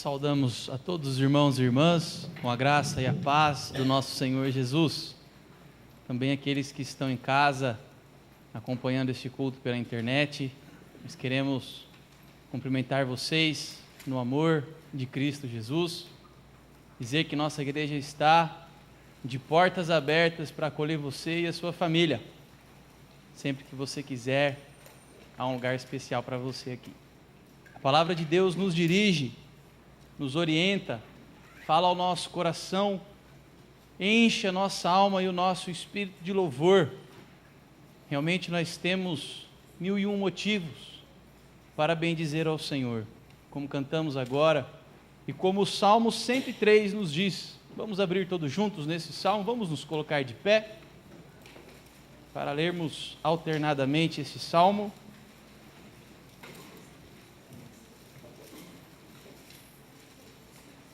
Saudamos a todos os irmãos e irmãs com a graça e a paz do nosso Senhor Jesus. Também aqueles que estão em casa acompanhando este culto pela internet. Nós queremos cumprimentar vocês no amor de Cristo Jesus. Dizer que nossa igreja está de portas abertas para acolher você e a sua família. Sempre que você quiser, há um lugar especial para você aqui. A palavra de Deus nos dirige, nos orienta, fala ao nosso coração, enche a nossa alma e o nosso espírito de louvor. Realmente nós temos 1001 motivos para bendizer ao Senhor, como cantamos agora, e como o Salmo 103 nos diz. Vamos abrir todos juntos nesse salmo, vamos nos colocar de pé, para lermos alternadamente esse salmo.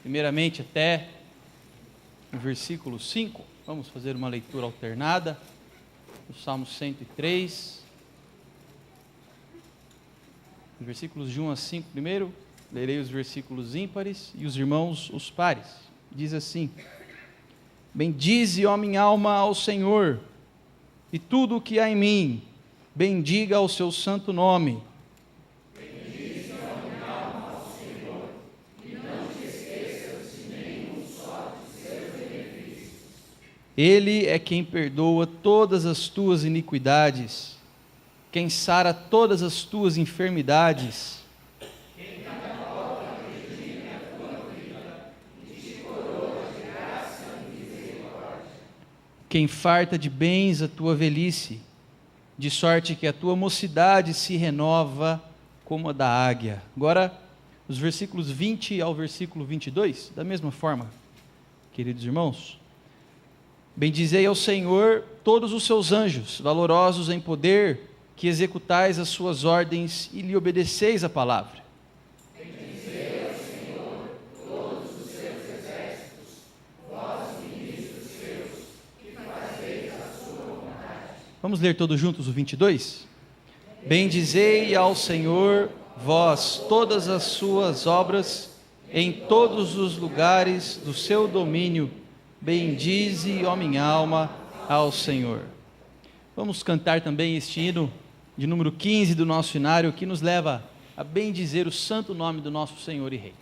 Primeiramente até o versículo 5, vamos fazer uma leitura alternada, do Salmo 103, versículos de 1 a 5 primeiro, lerei os versículos ímpares e os irmãos os pares. Diz assim: Bendize, ó minha alma, ao Senhor, e tudo o que há em mim, bendiga ao seu santo nome. Ele é quem perdoa todas as tuas iniquidades, quem sara todas as tuas enfermidades. Quem cada volta redime a tua vida e te coroa de graça e misericórdia. Quem farta de bens a tua velhice, de sorte que a tua mocidade se renova como a da águia. Agora, os versículos 20 ao versículo 22, da mesma forma, queridos irmãos. Bendizei ao Senhor todos os seus anjos, valorosos em poder, que executais as suas ordens e lhe obedeceis a palavra. Bendizei ao Senhor todos os seus exércitos, vós ministros seus, que fazeis a sua vontade. Vamos ler todos juntos o 22? Bendizei ao Senhor, vós, todas as suas obras, em todos os lugares do seu domínio. Bendize, ó minha alma, ao Senhor. Vamos cantar também este hino de número 15 do nosso hinário, que nos leva a bendizer o santo nome do nosso Senhor e Rei.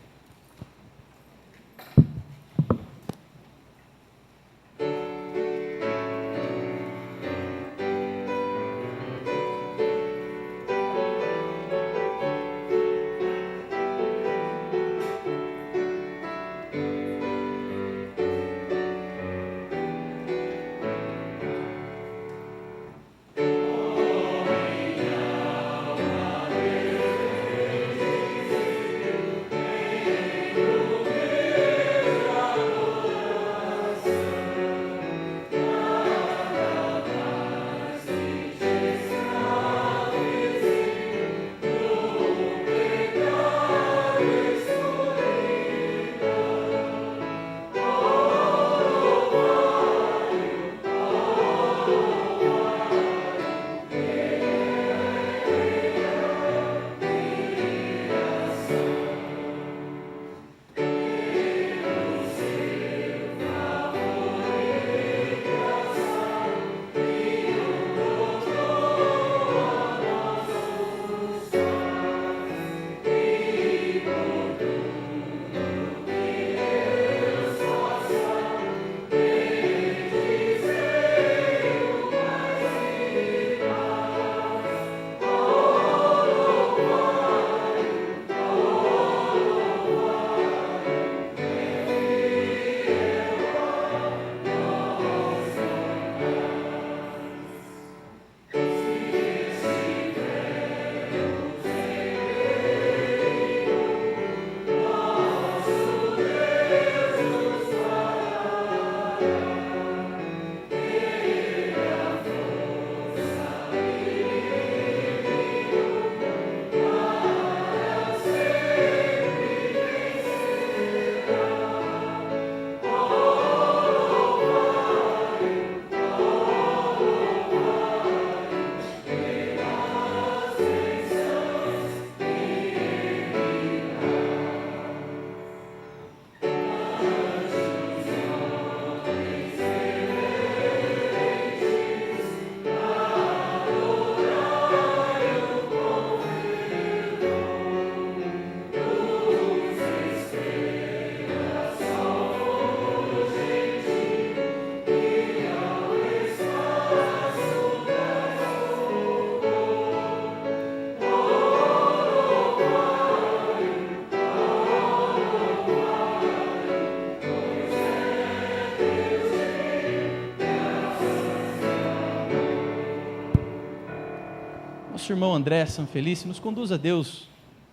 nosso irmão André Sanfelice nos conduz a Deus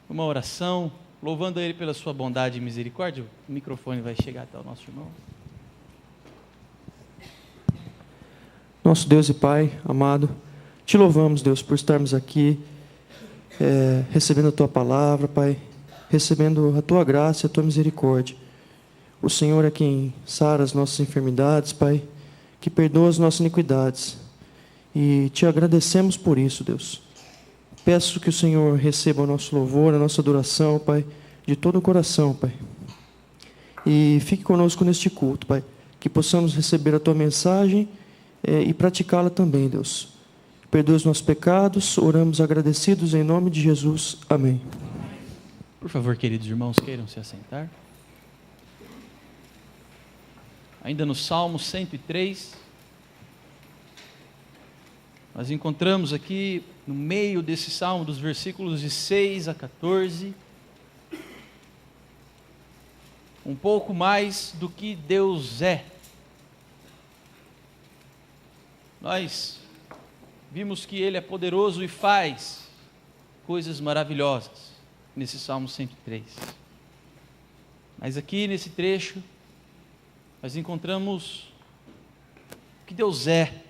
uma oração, louvando a Ele pela sua bondade e misericórdia. O microfone vai chegar até o nosso irmão. Nosso Deus e Pai, amado, te louvamos, Deus, por estarmos aqui, recebendo a Tua palavra, Pai, recebendo a Tua graça e a Tua misericórdia. O Senhor é quem sara as nossas enfermidades, Pai, que perdoa as nossas iniquidades. E te agradecemos por isso, Deus. Peço que o Senhor receba o nosso louvor, a nossa adoração, Pai, de todo o coração, Pai. E fique conosco neste culto, Pai, que possamos receber a Tua mensagem e praticá-la também, Deus. Perdoa os nossos pecados, oramos agradecidos em nome de Jesus. Amém. Por favor, queridos irmãos, queiram se assentar. Ainda no Salmo 103, nós encontramos aqui, no meio desse Salmo, dos versículos de 6 a 14, um pouco mais do que Deus é. Nós vimos que Ele é poderoso e faz coisas maravilhosas nesse Salmo 103. Mas aqui nesse trecho, nós encontramos o que Deus é.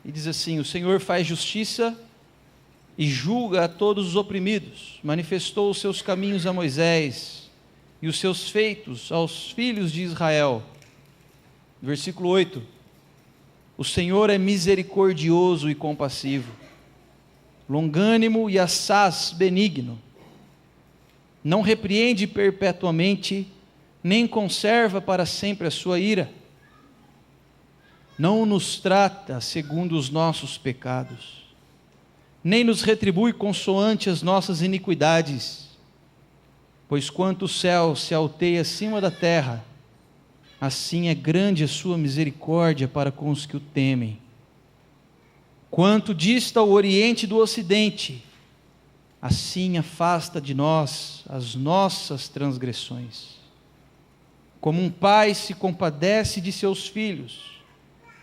E diz assim: o Senhor faz justiça e julga a todos os oprimidos, manifestou os seus caminhos a Moisés e os seus feitos aos filhos de Israel. Versículo 8: o Senhor é misericordioso e compassivo, longânimo e assaz benigno, não repreende perpetuamente, nem conserva para sempre a sua ira, não nos trata segundo os nossos pecados, nem nos retribui consoante as nossas iniquidades, pois quanto o céu se alteia acima da terra, assim é grande a sua misericórdia para com os que o temem. Quanto dista o oriente do ocidente, assim afasta de nós as nossas transgressões. Como um pai se compadece de seus filhos,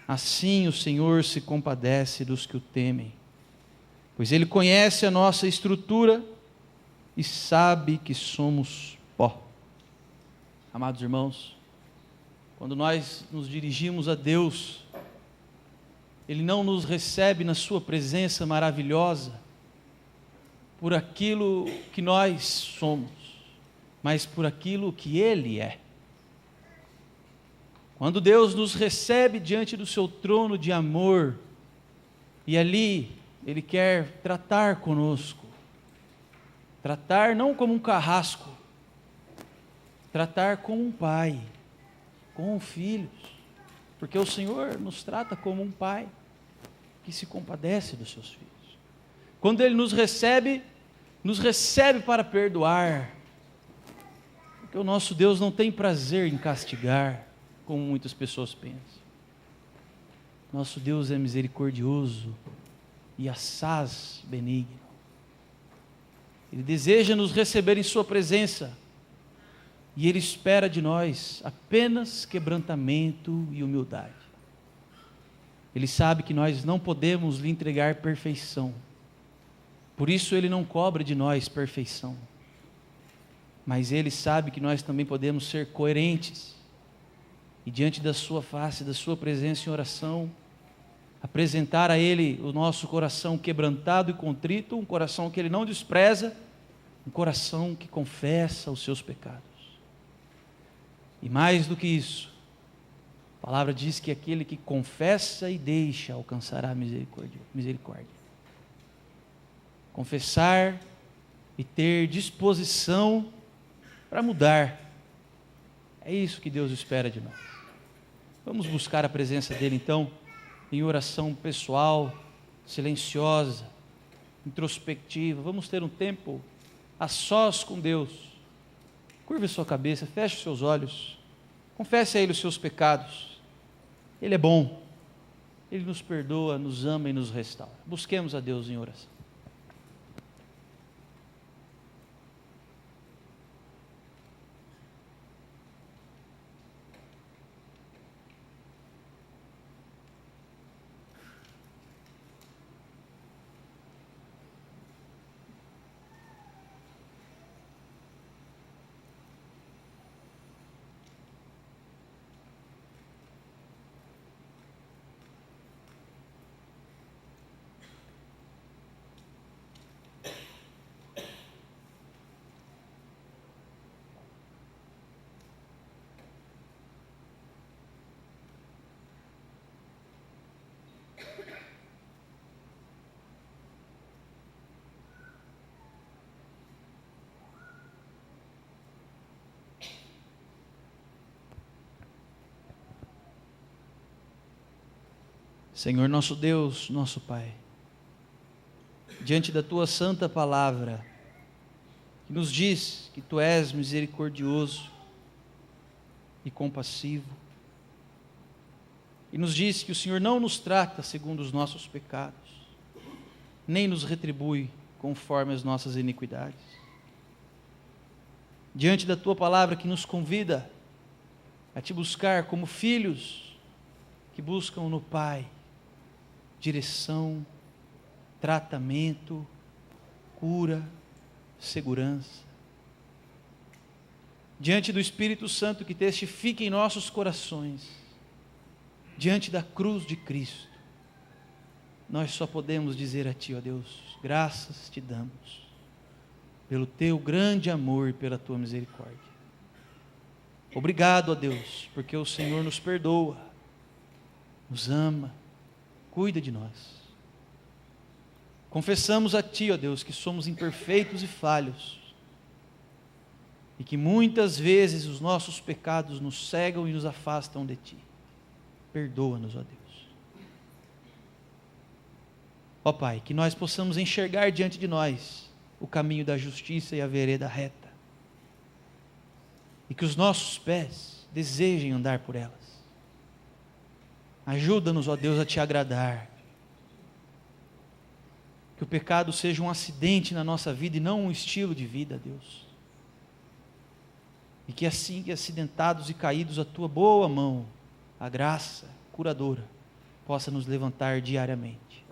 assim o Senhor se compadece dos que o temem. Pois Ele conhece a nossa estrutura e sabe que somos pó. Amados irmãos, quando nós nos dirigimos a Deus, Ele não nos recebe na sua presença maravilhosa por aquilo que nós somos, mas por aquilo que Ele é. Quando Deus nos recebe diante do seu trono de amor, e ali Ele quer tratar conosco, tratar não como um carrasco, tratar como um pai, com filhos, porque o Senhor nos trata como um pai que se compadece dos seus filhos. Quando Ele nos recebe para perdoar, porque o nosso Deus não tem prazer em castigar, como muitas pessoas pensam. Nosso Deus é misericordioso e assaz benigno. Ele deseja nos receber em sua presença, e Ele espera de nós apenas quebrantamento e humildade. Ele sabe que nós não podemos lhe entregar perfeição, por isso Ele não cobra de nós perfeição, mas Ele sabe que nós também podemos ser coerentes, e diante da sua face, da sua presença em oração, apresentar a Ele o nosso coração quebrantado e contrito, um coração que Ele não despreza, um coração que confessa os seus pecados. E mais do que isso, a palavra diz que aquele que confessa e deixa alcançará misericórdia. Confessar e ter disposição para mudar, é isso que Deus espera de nós. Vamos buscar a presença dEle então, em oração pessoal, silenciosa, introspectiva. Vamos ter um tempo a sós com Deus. Curve a sua cabeça, feche os seus olhos, confesse a Ele os seus pecados. Ele é bom, Ele nos perdoa, nos ama e nos restaura. Busquemos a Deus em oração. Senhor nosso Deus, nosso Pai, diante da Tua santa palavra, que nos diz que Tu és misericordioso e compassivo, e nos diz que o Senhor não nos trata segundo os nossos pecados, nem nos retribui conforme as nossas iniquidades. Diante da Tua palavra que nos convida a Te buscar como filhos que buscam no Pai direção, tratamento, cura, segurança. Diante do Espírito Santo que testifica em nossos corações, diante da cruz de Cristo, nós só podemos dizer a Ti, ó Deus, graças Te damos, pelo Teu grande amor e pela Tua misericórdia. Obrigado, ó Deus, porque o Senhor nos perdoa, nos ama, cuida de nós. Confessamos a Ti, ó Deus, que somos imperfeitos e falhos, e que muitas vezes os nossos pecados nos cegam e nos afastam de Ti. Perdoa-nos, ó Deus. Ó Pai, que nós possamos enxergar diante de nós o caminho da justiça e a vereda reta, e que os nossos pés desejem andar por elas. Ajuda-nos, ó Deus, a Te agradar. Que o pecado seja um acidente na nossa vida e não um estilo de vida, Deus. E que assim que acidentados e caídos, a Tua boa mão, a graça curadora, possa nos levantar diariamente.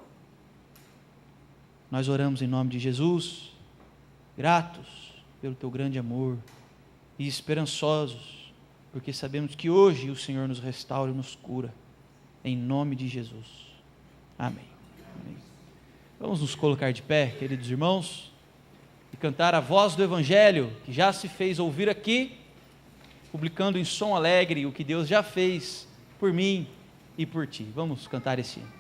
Nós oramos em nome de Jesus, gratos pelo Teu grande amor e esperançosos, porque sabemos que hoje o Senhor nos restaura e nos cura. Em nome de Jesus. Amém. Amém. Vamos nos colocar de pé, queridos irmãos, e cantar a voz do Evangelho, que já se fez ouvir aqui, publicando em som alegre o que Deus já fez por mim e por ti. Vamos cantar esse hino.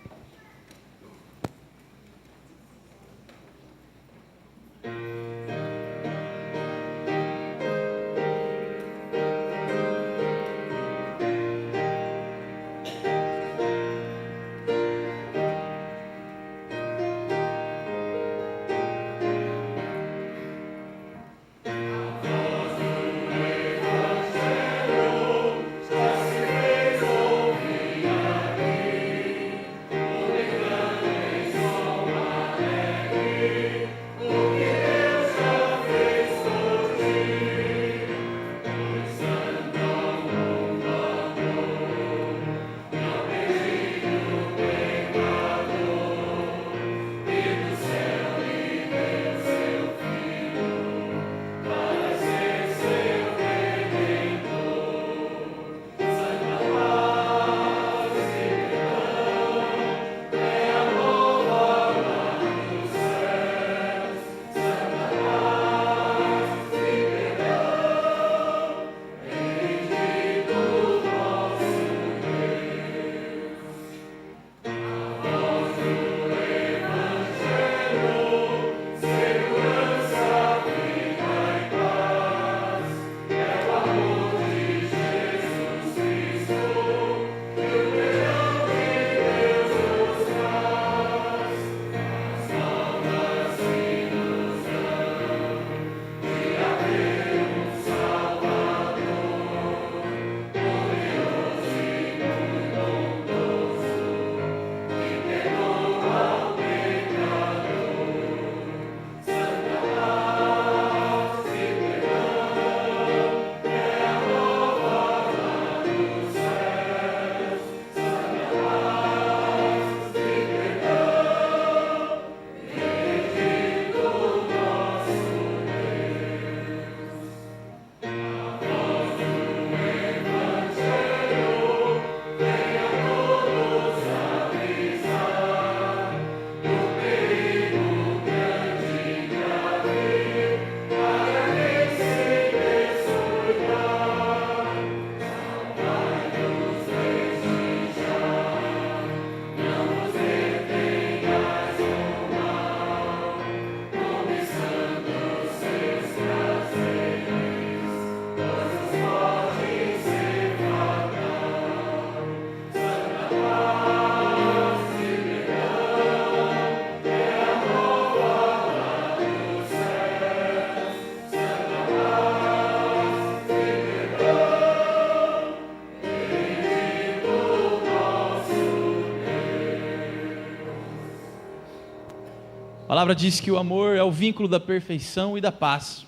palavra diz que o amor é o vínculo da perfeição e da paz.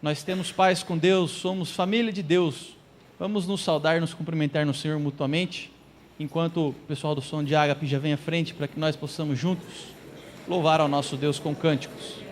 Nós temos paz com Deus, somos família de Deus. Vamos nos saudar, nos cumprimentar no Senhor mutuamente, enquanto o pessoal do Som de Ágape já vem à frente, para que nós possamos juntos louvar ao nosso Deus com cânticos.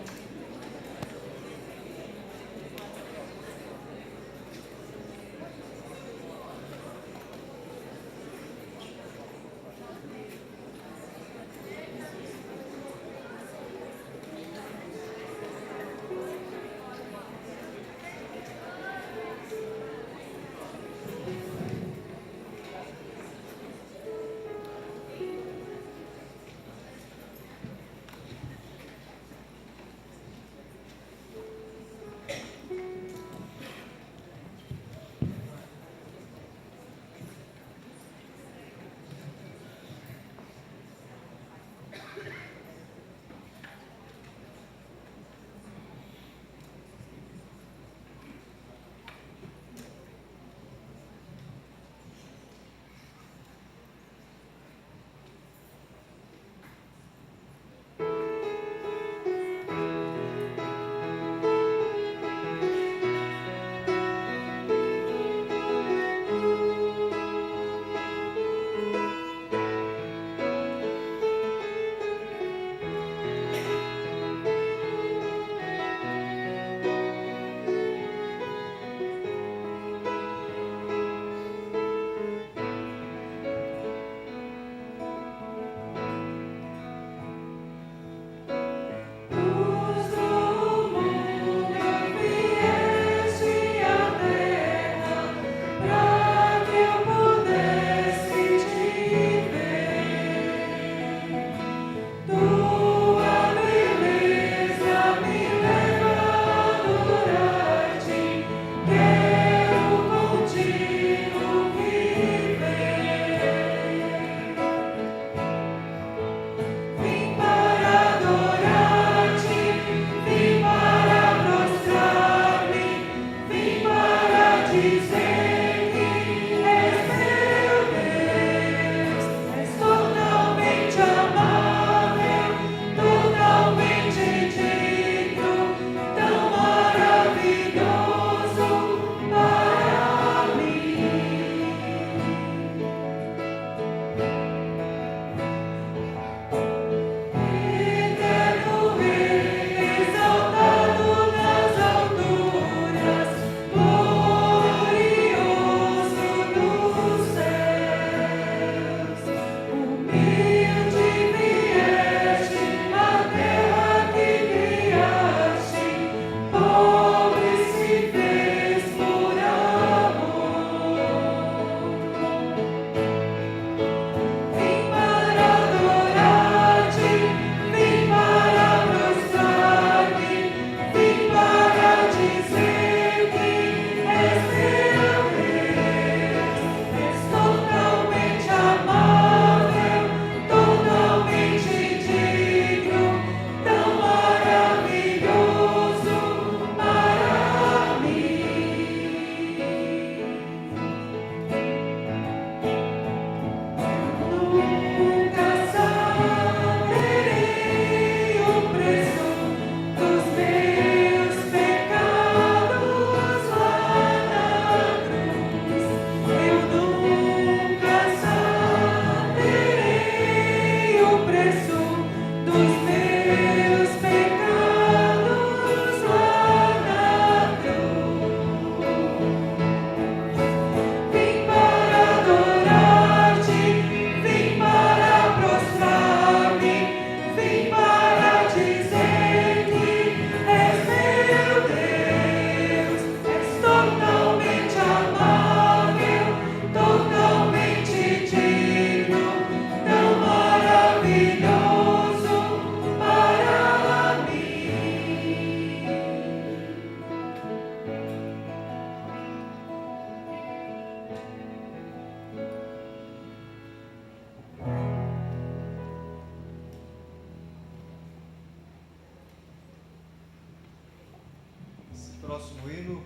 próximo hino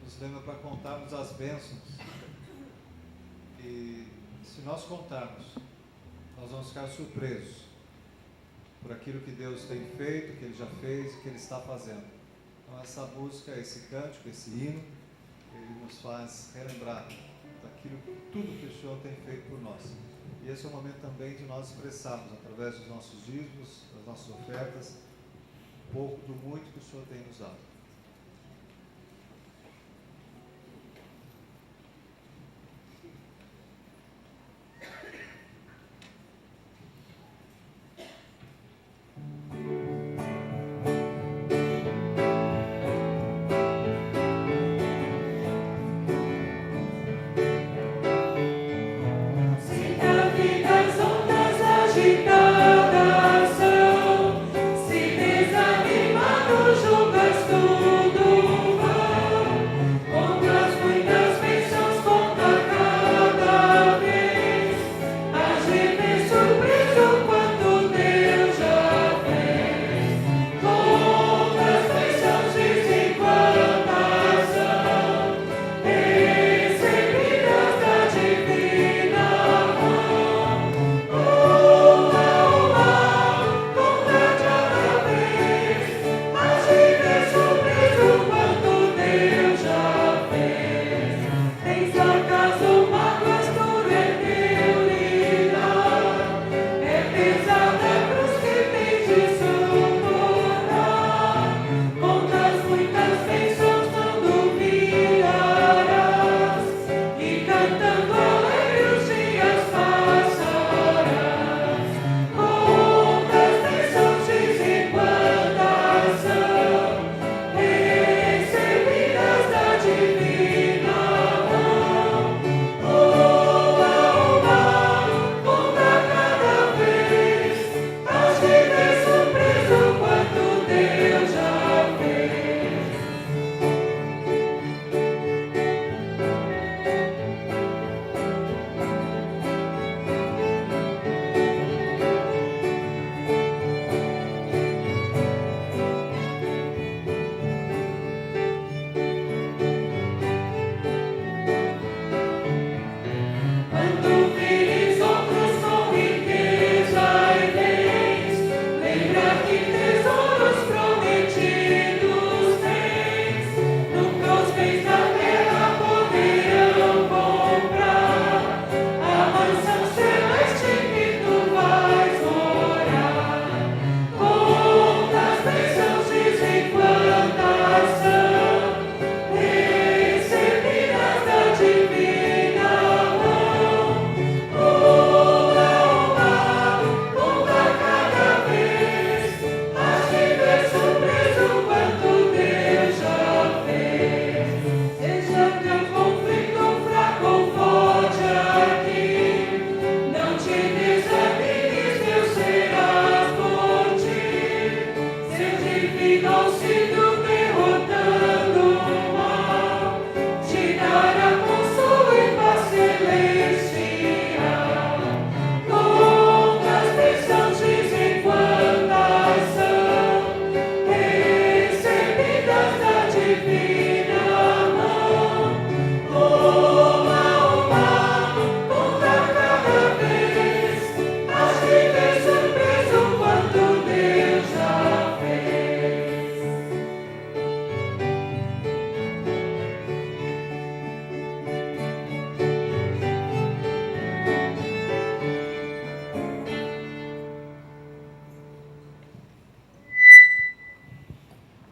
nos lembra para contarmos as bênçãos. E se nós contarmos, nós vamos ficar surpresos. por aquilo que Deus tem feito, que Ele já fez e que Ele está fazendo. Então essa música, esse cântico, esse hino, ele nos faz relembrar daquilo, tudo que o Senhor tem feito por nós. E esse é o momento também de nós expressarmos, através dos nossos dízimos, das nossas ofertas, um pouco do muito que o Senhor tem nos dado.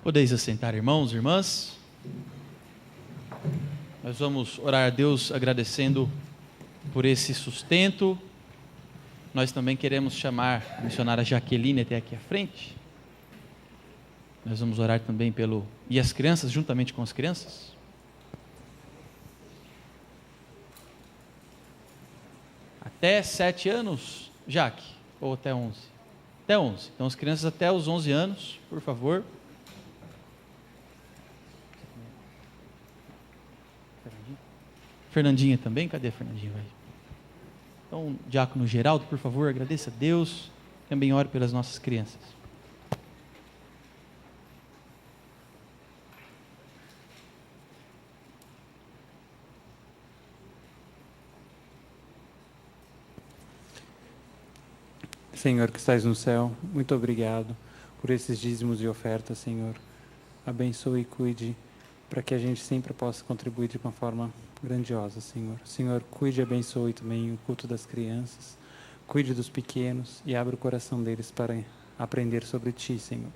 Podeis assentar, irmãos e irmãs. Nós vamos orar a Deus agradecendo por esse sustento. Nós também queremos chamar a missionária Jaqueline até aqui à frente. Nós vamos orar também pelo... E as crianças, juntamente com as crianças. Até 7 anos, Jaque? Ou até 11? Até 11. Então as crianças até os 11 anos, por favor. Fernandinha também? Cadê a Fernandinha? Vai. Então, diácono Geraldo, por favor, agradeça a Deus. Também ore pelas nossas crianças. Senhor que estás no céu, muito obrigado por esses dízimos e ofertas, Senhor. Abençoe e cuide para que a gente sempre possa contribuir de uma forma grandiosa, Senhor. Senhor, cuide e abençoe também o culto das crianças, cuide dos pequenos e abra o coração deles para aprender sobre Ti, Senhor.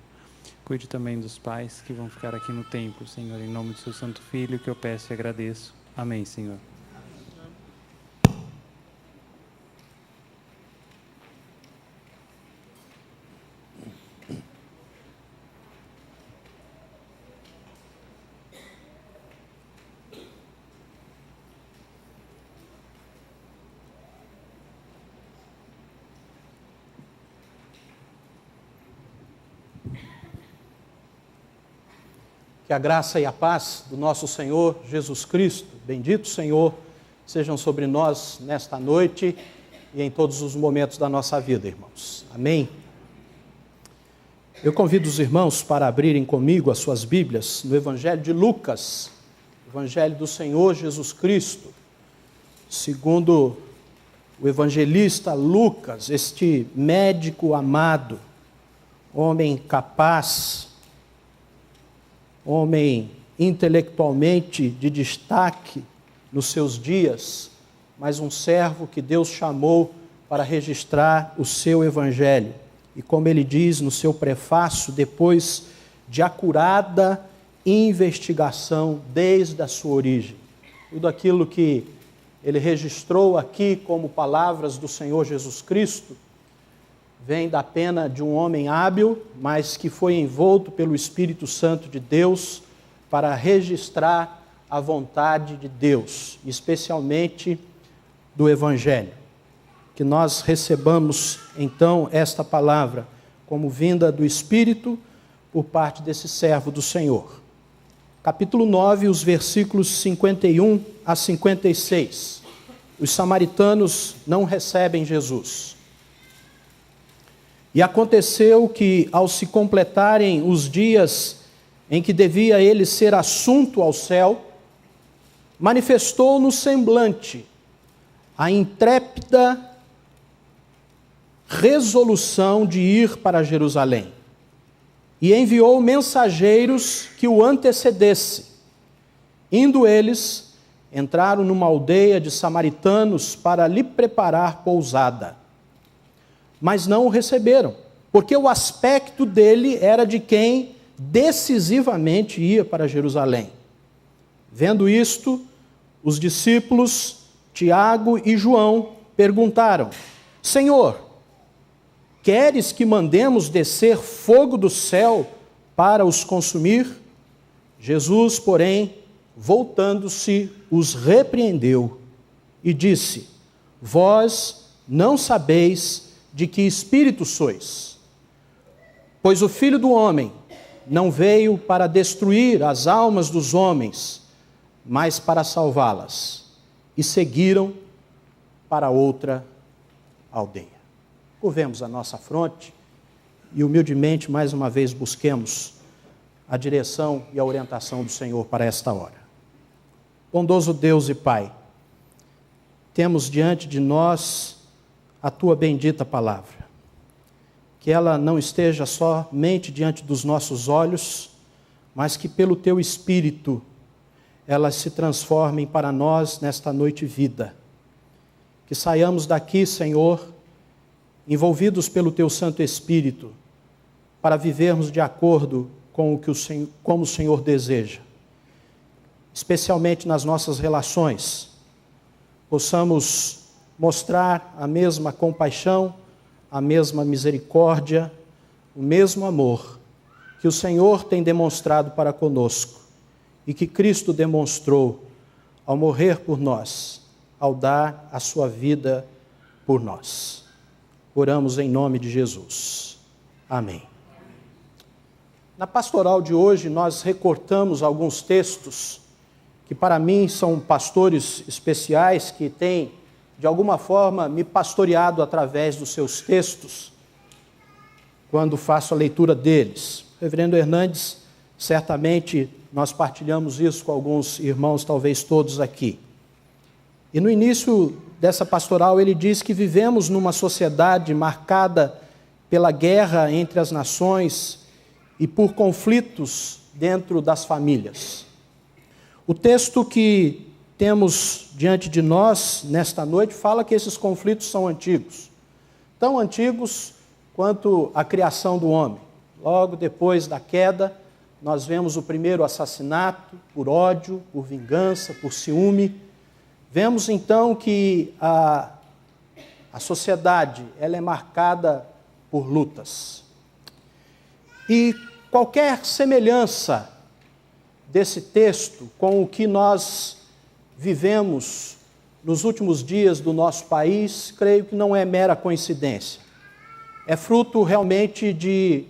Cuide também dos pais que vão ficar aqui no templo, Senhor, em nome do Seu Santo Filho, que eu peço e agradeço. Amém, Senhor. Que a graça e a paz do nosso Senhor Jesus Cristo, bendito Senhor, sejam sobre nós nesta noite e em todos os momentos da nossa vida, irmãos. Amém? Eu convido os irmãos para abrirem comigo as suas Bíblias no Evangelho de Lucas, Evangelho do Senhor Jesus Cristo, segundo o evangelista Lucas, este médico amado, homem capaz, homem intelectualmente de destaque nos seus dias, mas um servo que Deus chamou para registrar o seu evangelho. E como ele diz no seu prefácio, depois de acurada investigação desde a sua origem, tudo aquilo que ele registrou aqui como palavras do Senhor Jesus Cristo, vem da pena de um homem hábil, mas que foi envolto pelo Espírito Santo de Deus para registrar a vontade de Deus, especialmente do Evangelho. Que nós recebamos, então, esta palavra como vinda do Espírito por parte desse servo do Senhor. Capítulo 9, os versículos 51 a 56. Os samaritanos não recebem Jesus. E aconteceu que, ao se completarem os dias em que devia ele ser assunto ao céu, manifestou no semblante a intrépida resolução de ir para Jerusalém. E enviou mensageiros que o antecedessem. Indo eles, entraram numa aldeia de samaritanos para lhe preparar pousada. Mas não o receberam, porque o aspecto dele era de quem decisivamente ia para Jerusalém. Vendo isto, os discípulos Tiago e João perguntaram: Senhor, queres que mandemos descer fogo do céu para os consumir? Jesus, porém, voltando-se, os repreendeu e disse: Vós não sabeis de que espírito sois, pois o Filho do Homem não veio para destruir as almas dos homens, mas para salvá-las. E seguiram para outra aldeia. Curvemos a nossa fronte e humildemente, mais uma vez, busquemos a direção e a orientação do Senhor para esta hora. Bondoso Deus e Pai, temos diante de nós a Tua bendita palavra, que ela não esteja somente diante dos nossos olhos, mas que pelo Teu Espírito ela se transforme para nós nesta noite vida. Que saiamos daqui, Senhor, envolvidos pelo Teu Santo Espírito, para vivermos de acordo com o que como o Senhor deseja, especialmente nas nossas relações, possamos mostrar a mesma compaixão, a mesma misericórdia, o mesmo amor que o Senhor tem demonstrado para conosco e que Cristo demonstrou ao morrer por nós, ao dar a sua vida por nós. Oramos em nome de Jesus. Amém. Na pastoral de hoje, nós recortamos alguns textos que para mim são pastores especiais que têm, de alguma forma, me pastoreado através dos seus textos, quando faço a leitura deles. Reverendo Hernandes, certamente nós partilhamos isso com alguns irmãos, talvez todos aqui. E no início dessa pastoral, ele diz que vivemos numa sociedade marcada pela guerra entre as nações e por conflitos dentro das famílias. O texto que temos diante de nós nesta noite fala que esses conflitos são antigos, tão antigos quanto a criação do homem. Logo depois da queda, nós vemos o primeiro assassinato por ódio, por vingança, por ciúme. Vemos então que a sociedade ela é marcada por lutas. E qualquer semelhança desse texto com o que nós vivemos nos últimos dias do nosso país, creio que não é mera coincidência. É fruto realmente de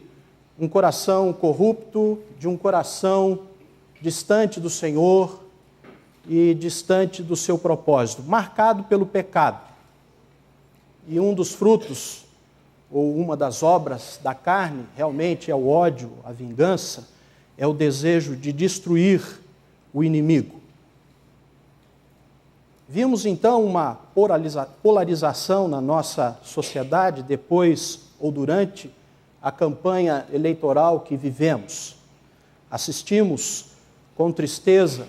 um coração corrupto, de um coração distante do Senhor e distante do seu propósito, marcado pelo pecado. E um dos frutos, ou uma das obras da carne, realmente é o ódio, a vingança, é o desejo de destruir o inimigo. Vimos então uma polarização na nossa sociedade depois ou durante a campanha eleitoral que vivemos. Assistimos com tristeza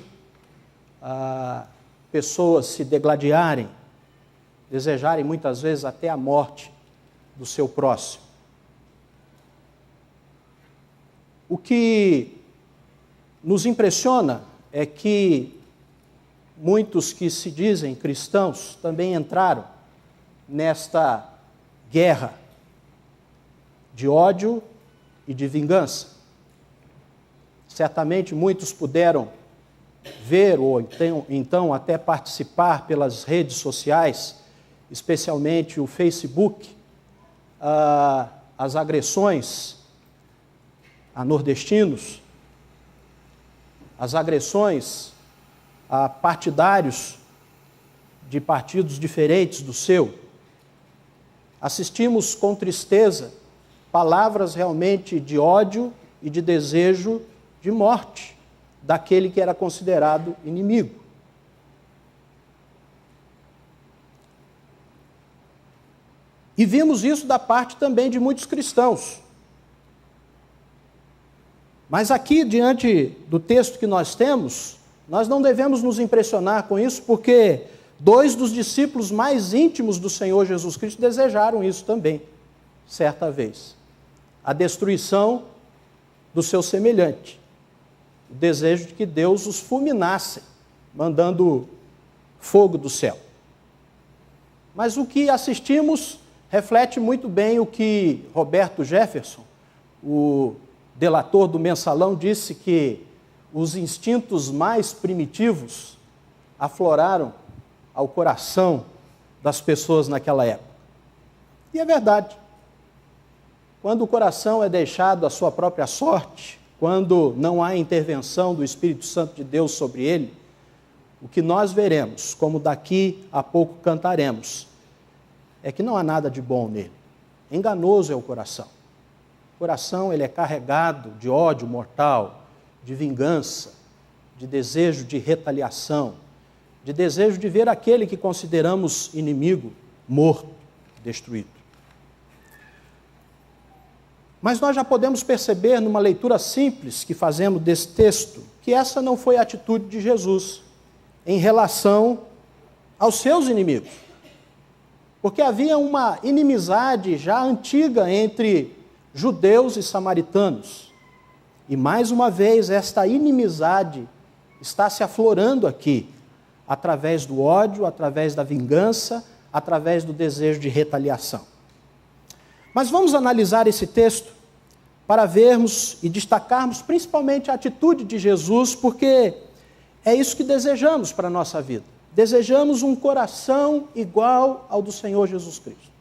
a pessoas se degladiarem, desejarem muitas vezes até a morte do seu próximo. O que nos impressiona é que muitos que se dizem cristãos também entraram nesta guerra de ódio e de vingança. Certamente muitos puderam ver ou então até participar pelas redes sociais, especialmente o Facebook, as agressões a nordestinos, as agressões a partidários de partidos diferentes do seu. Assistimos com tristeza palavras realmente de ódio e de desejo de morte daquele que era considerado inimigo. E vimos isso da parte também de muitos cristãos. Mas aqui, diante do texto que nós temos, nós não devemos nos impressionar com isso, porque 2 dos discípulos mais íntimos do Senhor Jesus Cristo desejaram isso também, certa vez. A destruição do seu semelhante. O desejo de que Deus os fulminasse, mandando fogo do céu. Mas o que assistimos reflete muito bem o que Roberto Jefferson, o delator do Mensalão, disse, que os instintos mais primitivos afloraram ao coração das pessoas naquela época. E é verdade. Quando o coração é deixado à sua própria sorte, quando não há intervenção do Espírito Santo de Deus sobre ele, o que nós veremos, como daqui a pouco cantaremos, é que não há nada de bom nele. Enganoso é o coração. O coração ele é carregado de ódio mortal, de vingança, de desejo de retaliação, de desejo de ver aquele que consideramos inimigo morto, destruído. Mas nós já podemos perceber, numa leitura simples que fazemos desse texto, que essa não foi a atitude de Jesus em relação aos seus inimigos. Porque havia uma inimizade já antiga entre judeus e samaritanos. E mais uma vez, esta inimizade está se aflorando aqui, através do ódio, através da vingança, através do desejo de retaliação. Mas vamos analisar esse texto para vermos e destacarmos principalmente a atitude de Jesus, porque é isso que desejamos para a nossa vida. Desejamos um coração igual ao do Senhor Jesus Cristo.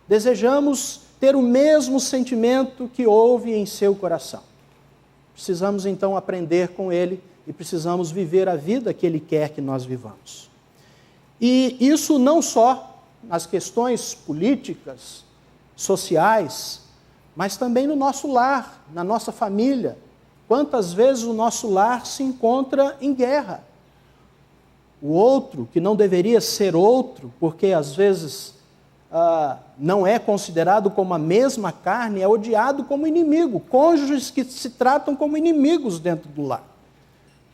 Desejamos ter o mesmo sentimento que houve em seu coração. Precisamos então aprender com Ele e precisamos viver a vida que Ele quer que nós vivamos. E isso não só nas questões políticas, sociais, mas também no nosso lar, na nossa família. Quantas vezes o nosso lar se encontra em guerra? o outro, que não deveria ser outro, porque às vezes não é considerado como a mesma carne, é odiado como inimigo. Cônjuges que se tratam como inimigos dentro do lar.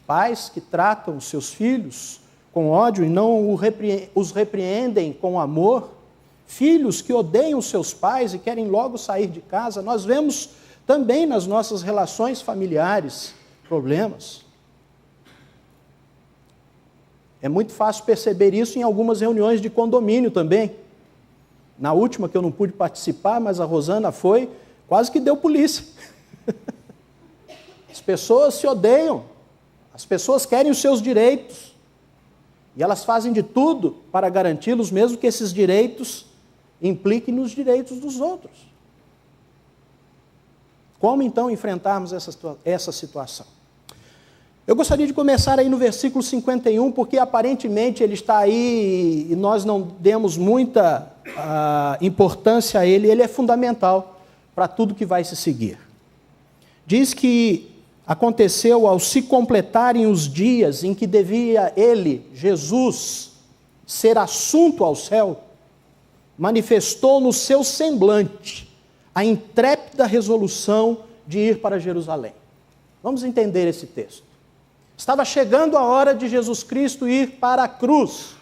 Pais que tratam os seus filhos com ódio e não os repreendem com amor. Filhos que odeiam seus pais e querem logo sair de casa. Nós vemos também nas nossas relações familiares problemas. É muito fácil perceber isso em algumas reuniões de condomínio também. Na última que eu não pude participar, mas a Rosana foi, quase que deu polícia. As pessoas se odeiam, as pessoas querem os seus direitos, e elas fazem de tudo para garanti-los, mesmo que esses direitos impliquem nos direitos dos outros. Como então enfrentarmos essa situação? Eu gostaria de começar aí no versículo 51, porque aparentemente ele está aí e nós não demos muita importância a ele é fundamental para tudo que vai se seguir. Diz que aconteceu ao se completarem os dias em que devia ele, Jesus, ser assunto ao céu, manifestou no seu semblante a intrépida resolução de ir para Jerusalém. Vamos entender esse texto. Estava chegando a hora de Jesus Cristo ir para a cruz.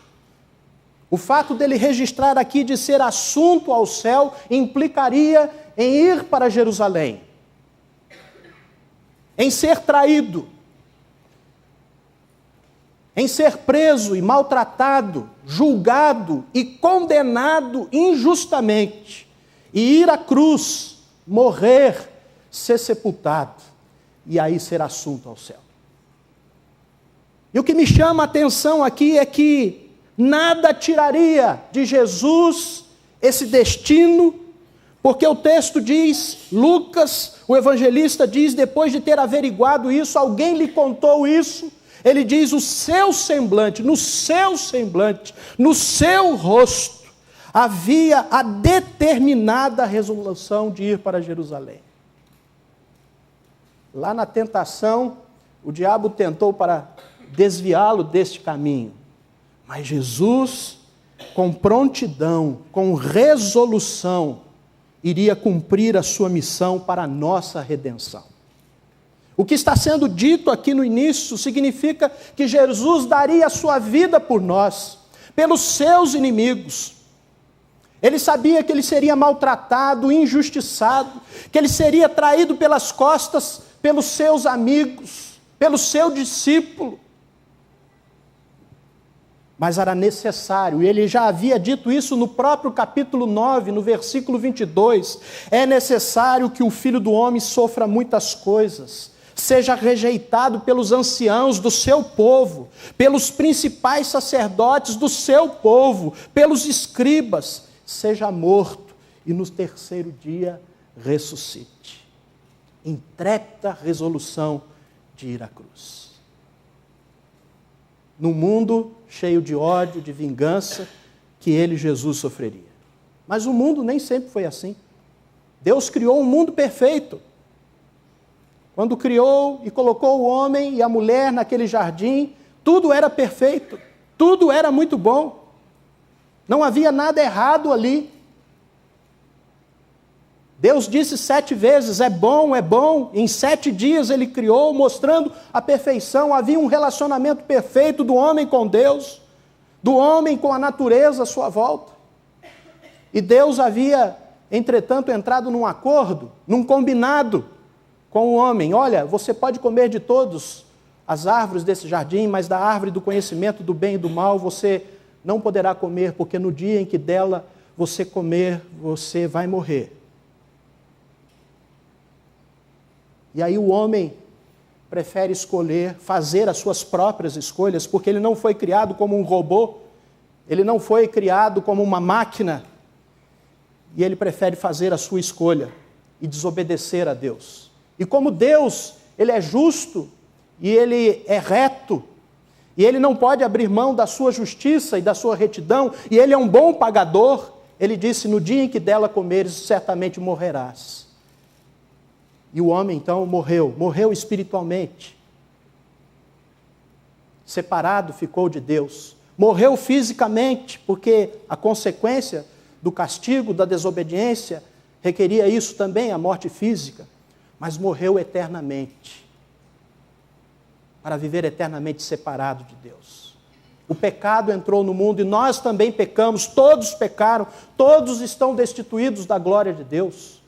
O fato dele registrar aqui de ser assunto ao céu implicaria em ir para Jerusalém, em ser traído, em ser preso e maltratado, julgado e condenado injustamente, e ir à cruz, morrer, ser sepultado, e aí ser assunto ao céu. E o que me chama a atenção aqui é que nada tiraria de Jesus esse destino, porque o texto diz, Lucas, o evangelista diz, depois de ter averiguado isso, alguém lhe contou isso, ele diz, no seu semblante, no seu rosto, havia a determinada resolução de ir para Jerusalém. Lá na tentação, o diabo tentou para desviá-lo deste caminho. Mas Jesus, com prontidão, com resolução, iria cumprir a sua missão para a nossa redenção. O que está sendo dito aqui no início significa que Jesus daria a sua vida por nós, pelos seus inimigos. Ele sabia que ele seria maltratado, injustiçado, que ele seria traído pelas costas pelos seus amigos, pelo seu discípulo. Mas era necessário, e ele já havia dito isso no próprio capítulo 9, no versículo 22, é necessário que o Filho do Homem sofra muitas coisas, seja rejeitado pelos anciãos do seu povo, pelos principais sacerdotes do seu povo, pelos escribas, seja morto e no terceiro dia ressuscite. Intrépida resolução de ir à cruz. No mundo cheio de ódio, de vingança, que ele, Jesus, sofreria. Mas o mundo nem sempre foi assim. Deus criou um mundo perfeito. Quando criou e colocou o homem e a mulher naquele jardim, tudo era perfeito, tudo era muito bom. Não havia nada errado ali. Deus disse 7 vezes, é bom, é bom. Em 7 dias ele criou, mostrando a perfeição. Havia um relacionamento perfeito do homem com Deus, do homem com a natureza à sua volta. E Deus havia, entretanto, entrado num acordo, num combinado com o homem. Olha, você pode comer de todas as árvores desse jardim, mas da árvore do conhecimento do bem e do mal você não poderá comer, porque no dia em que dela você comer, você vai morrer. E aí o homem prefere escolher, fazer as suas próprias escolhas, porque ele não foi criado como um robô, ele não foi criado como uma máquina, e ele prefere fazer a sua escolha e desobedecer a Deus. E como Deus, ele é justo e ele é reto, e ele não pode abrir mão da sua justiça e da sua retidão, e ele é um bom pagador, ele disse, no dia em que dela comeres, certamente morrerás. E o homem, então, morreu espiritualmente. separado ficou de Deus. Morreu fisicamente, porque a consequência do castigo, da desobediência, requeria isso também, a morte física. Mas morreu eternamente, para viver eternamente separado de Deus. O pecado entrou no mundo e nós também pecamos, todos pecaram, todos estão destituídos da glória de Deus.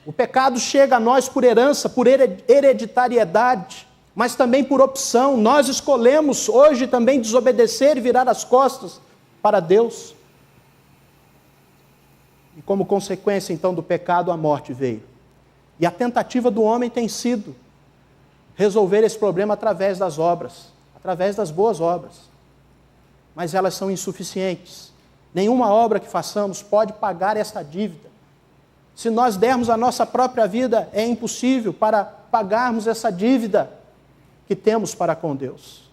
O pecado chega a nós por herança, por hereditariedade, mas também por opção. Nós escolhemos hoje também desobedecer e virar as costas para Deus. E como consequência então do pecado, a morte veio. E a tentativa do homem tem sido resolver esse problema através das obras, através das boas obras. Mas elas são insuficientes. Nenhuma obra que façamos pode pagar essa dívida. Se nós dermos a nossa própria vida, é impossível para pagarmos essa dívida que temos para com Deus.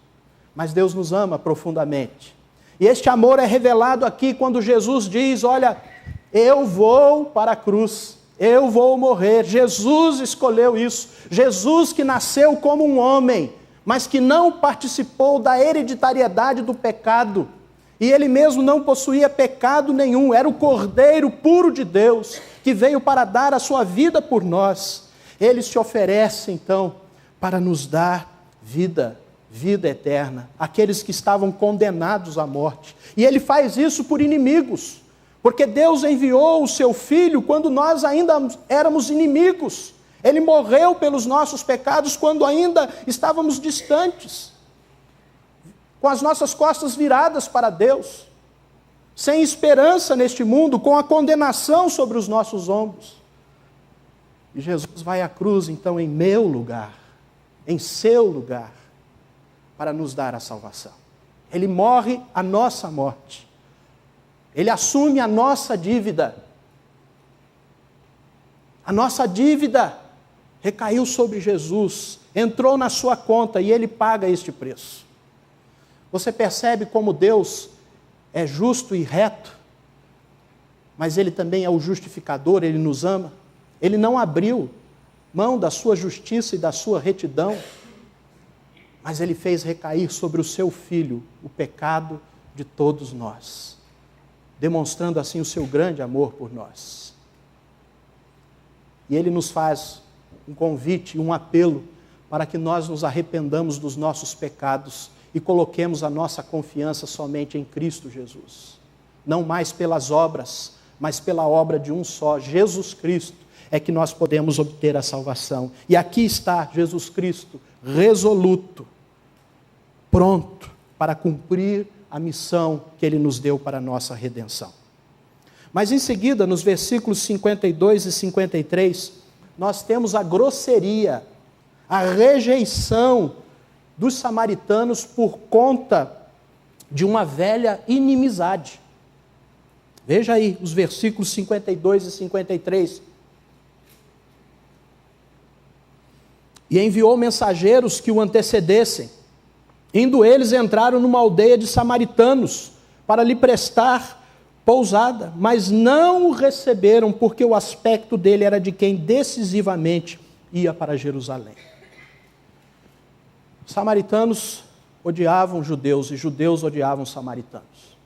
Mas Deus nos ama profundamente. E este amor é revelado aqui quando Jesus diz, olha, eu vou para a cruz, eu vou morrer. Jesus escolheu isso. Jesus que nasceu como um homem, mas que não participou da hereditariedade do pecado. E ele mesmo não possuía pecado nenhum, era o Cordeiro puro de Deus, que veio para dar a sua vida por nós. Ele se oferece, então, para nos dar vida eterna, aqueles que estavam condenados à morte. E ele faz isso por inimigos, porque Deus enviou o seu Filho quando nós ainda éramos inimigos. Ele morreu pelos nossos pecados quando ainda estávamos distantes, com as nossas costas viradas para Deus, sem esperança neste mundo, com a condenação sobre os nossos ombros. E Jesus vai à cruz, então, em meu lugar, em seu lugar, para nos dar a salvação. Ele morre a nossa morte. Ele assume a nossa dívida. A nossa dívida recaiu sobre Jesus, entrou na sua conta e ele paga este preço. Você percebe como Deus é justo e reto, mas ele também é o justificador, ele nos ama. Ele não abriu mão da sua justiça e da sua retidão, mas ele fez recair sobre o seu Filho o pecado de todos nós, demonstrando assim o seu grande amor por nós. E ele nos faz um convite, um apelo, para que nós nos arrependamos dos nossos pecados e coloquemos a nossa confiança somente em Cristo Jesus. Não mais pelas obras, mas pela obra de um só, Jesus Cristo, é que nós podemos obter a salvação. E aqui está Jesus Cristo, resoluto, pronto para cumprir a missão que Ele nos deu para a nossa redenção. Mas em seguida, nos versículos 52 e 53, nós temos a grosseria, a rejeição dos samaritanos por conta de uma velha inimizade. Veja aí os versículos 52 e 53. E enviou mensageiros que o antecedessem. Indo eles, entraram numa aldeia de samaritanos para lhe prestar pousada, mas não o receberam, porque o aspecto dele era de quem decisivamente ia para Jerusalém. Os samaritanos odiavam judeus e judeus odiavam samaritanos.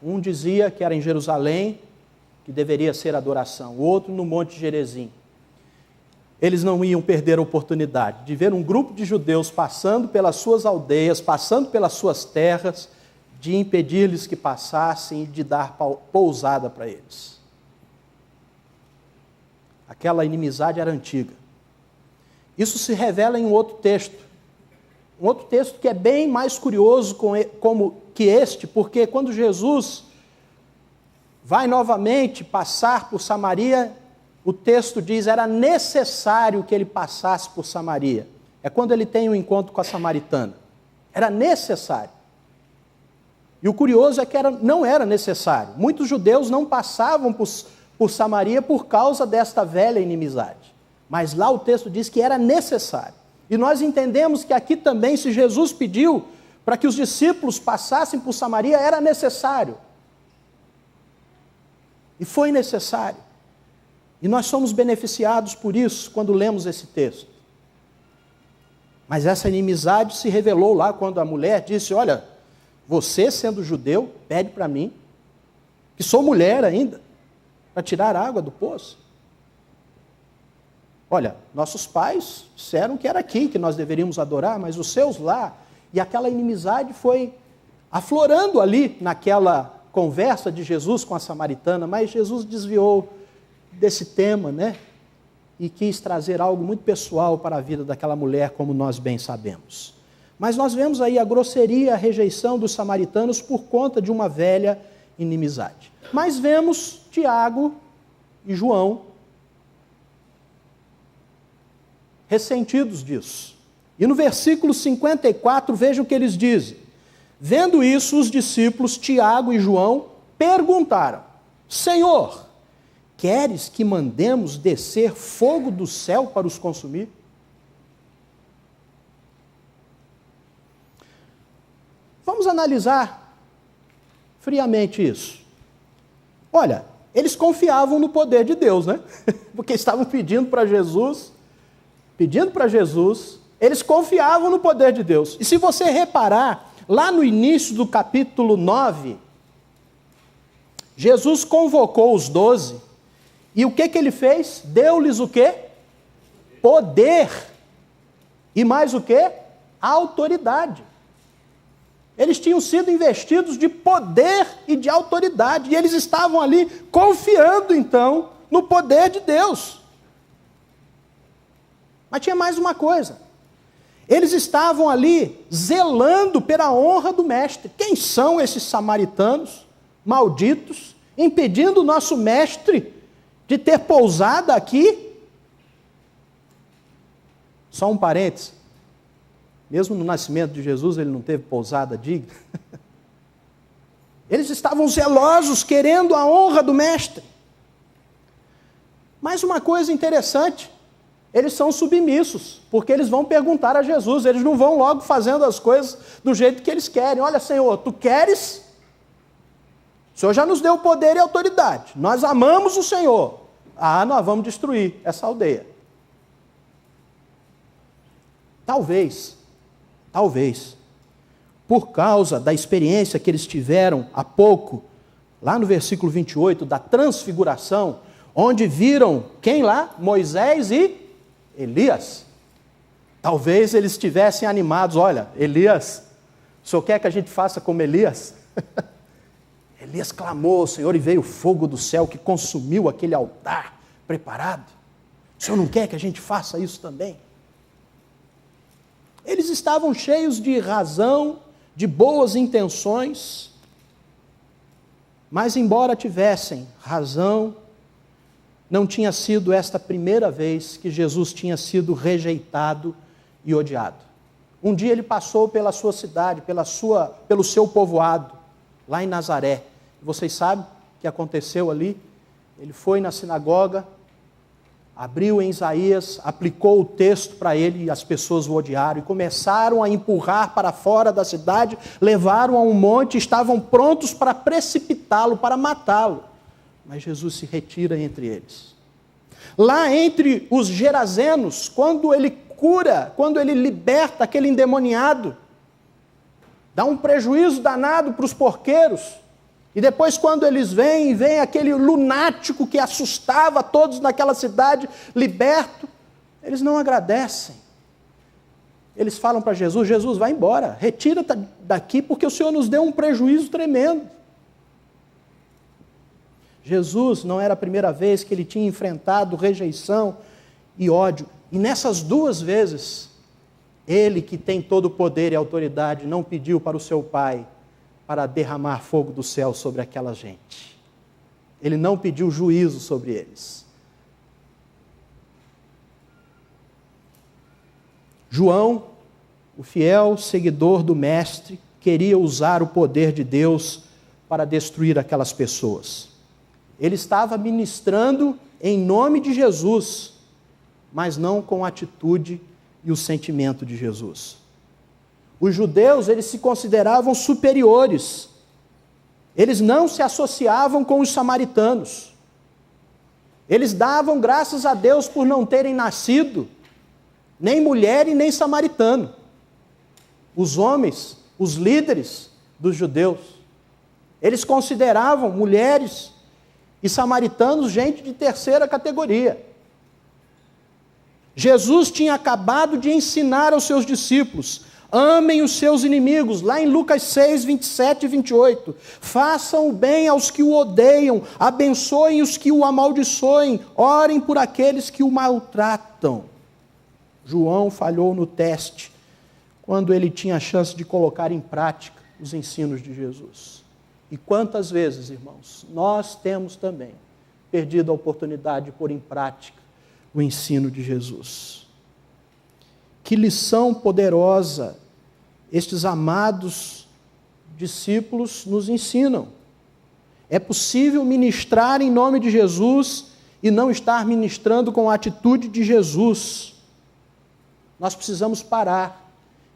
Um dizia que era em Jerusalém que deveria ser adoração, o outro no Monte Gerizim. Eles não iam perder a oportunidade de ver um grupo de judeus passando pelas suas aldeias, passando pelas suas terras, de impedir-lhes que passassem e de dar pousada para eles. Aquela inimizade era antiga. Isso se revela em um outro texto que é bem mais curioso como que este, porque quando Jesus vai novamente passar por Samaria, o texto diz, era necessário que ele passasse por Samaria. É quando ele tem um encontro com a samaritana. Era necessário. E o curioso é que não era necessário. Muitos judeus não passavam por Samaria por causa desta velha inimizade. Mas lá o texto diz que era necessário. E nós entendemos que aqui também, se Jesus pediu para que os discípulos passassem por Samaria, era necessário. E foi necessário. E nós somos beneficiados por isso quando lemos esse texto. Mas essa inimizade se revelou lá quando a mulher disse: olha, você sendo judeu, pede para mim, que sou mulher ainda, para tirar água do poço. Olha, nossos pais disseram que era aqui que nós deveríamos adorar, mas os seus lá. E aquela inimizade foi aflorando ali naquela conversa de Jesus com a samaritana, mas Jesus desviou desse tema, né? E quis trazer algo muito pessoal para a vida daquela mulher, como nós bem sabemos. Mas nós vemos aí a grosseria, a rejeição dos samaritanos por conta de uma velha inimizade. Mas vemos Tiago e João ressentidos disso. E no versículo 54, veja o que eles dizem. Vendo isso, os discípulos Tiago e João perguntaram: Senhor, queres que mandemos descer fogo do céu para os consumir? Vamos analisar friamente isso. Olha, eles confiavam no poder de Deus, né? Porque estavam pedindo para Jesus, eles confiavam no poder de Deus. E se você reparar, lá no início do capítulo 9, Jesus convocou os 12, e o que ele fez? Deu-lhes o quê? Poder. E mais o quê? Autoridade. Eles tinham sido investidos de poder e de autoridade, e eles estavam ali confiando, então, no poder de Deus. Mas tinha mais uma coisa. Eles estavam ali zelando pela honra do mestre. Quem são esses samaritanos malditos, impedindo o nosso mestre de ter pousada aqui? Só um parênteses. Mesmo no nascimento de Jesus, ele não teve pousada digna. Eles estavam zelosos, querendo a honra do mestre. Mas uma coisa interessante, eles são submissos, porque eles vão perguntar a Jesus, eles não vão logo fazendo as coisas do jeito que eles querem. Olha, Senhor, tu queres? O Senhor já nos deu poder e autoridade, nós amamos o Senhor. Nós vamos destruir essa aldeia. Talvez, por causa da experiência que eles tiveram há pouco, lá no versículo 28, da transfiguração, onde viram quem lá? Moisés e Elias. Talvez eles estivessem animados. Olha, Elias, o Senhor quer que a gente faça como Elias? Elias clamou ao Senhor e veio fogo do céu que consumiu aquele altar preparado. O Senhor não quer que a gente faça isso também? Eles estavam cheios de razão, de boas intenções, mas embora tivessem razão, não tinha sido esta a primeira vez que Jesus tinha sido rejeitado e odiado. Um dia ele passou pela sua cidade, pelo seu povoado, lá em Nazaré. Vocês sabem o que aconteceu ali? Ele foi na sinagoga, abriu em Isaías, aplicou o texto para ele e as pessoas o odiaram e começaram a empurrar para fora da cidade, levaram a um monte, estavam prontos para precipitá-lo, para matá-lo. Mas Jesus se retira entre eles. Lá entre os gerazenos, quando ele cura, quando ele liberta aquele endemoniado, dá um prejuízo danado para os porqueiros. E depois, quando eles vêm aquele lunático que assustava todos naquela cidade, liberto, eles não agradecem. Eles falam para Jesus: Jesus, vai embora, retira daqui, porque o Senhor nos deu um prejuízo tremendo. Jesus não era a primeira vez que ele tinha enfrentado rejeição e ódio. E nessas duas vezes, ele que tem todo o poder e autoridade, não pediu para o seu Pai para derramar fogo do céu sobre aquela gente. Ele não pediu juízo sobre eles. João, o fiel seguidor do Mestre, queria usar o poder de Deus para destruir aquelas pessoas. Ele estava ministrando em nome de Jesus, mas não com a atitude e o sentimento de Jesus. Os judeus, eles se consideravam superiores. Eles não se associavam com os samaritanos. Eles davam graças a Deus por não terem nascido nem mulher e nem samaritano. Os homens, os líderes dos judeus, eles consideravam mulheres e samaritanos gente de terceira categoria. Jesus tinha acabado de ensinar aos seus discípulos: amem os seus inimigos, lá em Lucas 6, 27 e 28. Façam o bem aos que o odeiam, abençoem os que o amaldiçoem, orem por aqueles que o maltratam. João falhou no teste, quando ele tinha a chance de colocar em prática os ensinos de Jesus. E quantas vezes, irmãos, nós temos também perdido a oportunidade de pôr em prática o ensino de Jesus. Que lição poderosa estes amados discípulos nos ensinam. É possível ministrar em nome de Jesus e não estar ministrando com a atitude de Jesus. Nós precisamos parar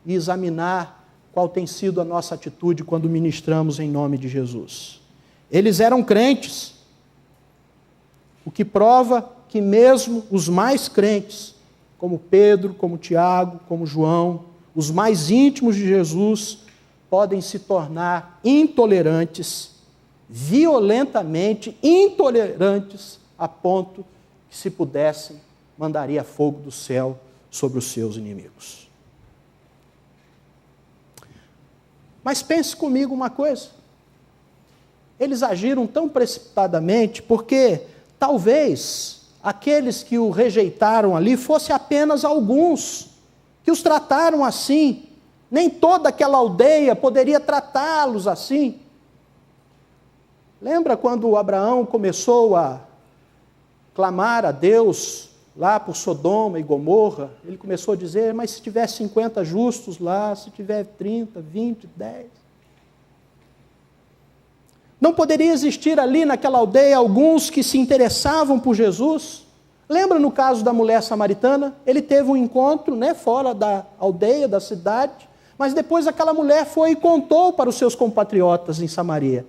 e examinar qual tem sido a nossa atitude quando ministramos em nome de Jesus. Eles eram crentes, o que prova que mesmo os mais crentes, como Pedro, como Tiago, como João, os mais íntimos de Jesus, podem se tornar intolerantes, violentamente intolerantes, a ponto que, se pudessem, mandaria fogo do céu sobre os seus inimigos. Mas pense comigo uma coisa: eles agiram tão precipitadamente porque talvez aqueles que o rejeitaram ali fossem apenas alguns que os trataram assim. Nem toda aquela aldeia poderia tratá-los assim. Lembra quando Abraão começou a clamar a Deus lá por Sodoma e Gomorra? Ele começou a dizer: mas se tiver 50 justos lá, se tiver 30, 20, 10... Não poderia existir ali naquela aldeia alguns que se interessavam por Jesus? Lembra no caso da mulher samaritana? Ele teve um encontro, fora da aldeia, da cidade, mas depois aquela mulher foi e contou para os seus compatriotas em Samaria.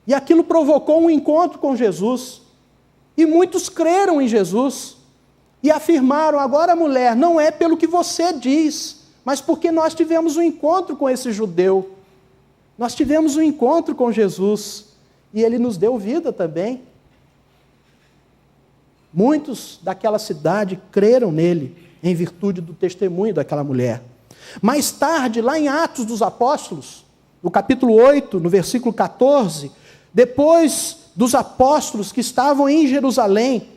E aquilo provocou um encontro com Jesus. E muitos creram em Jesus e afirmaram: agora, mulher, não é pelo que você diz, mas porque nós tivemos um encontro com esse judeu. Nós tivemos um encontro com Jesus e ele nos deu vida também. Muitos daquela cidade creram nele em virtude do testemunho daquela mulher. Mais tarde, lá em Atos dos Apóstolos, no capítulo 8, no versículo 14, depois dos apóstolos que estavam em Jerusalém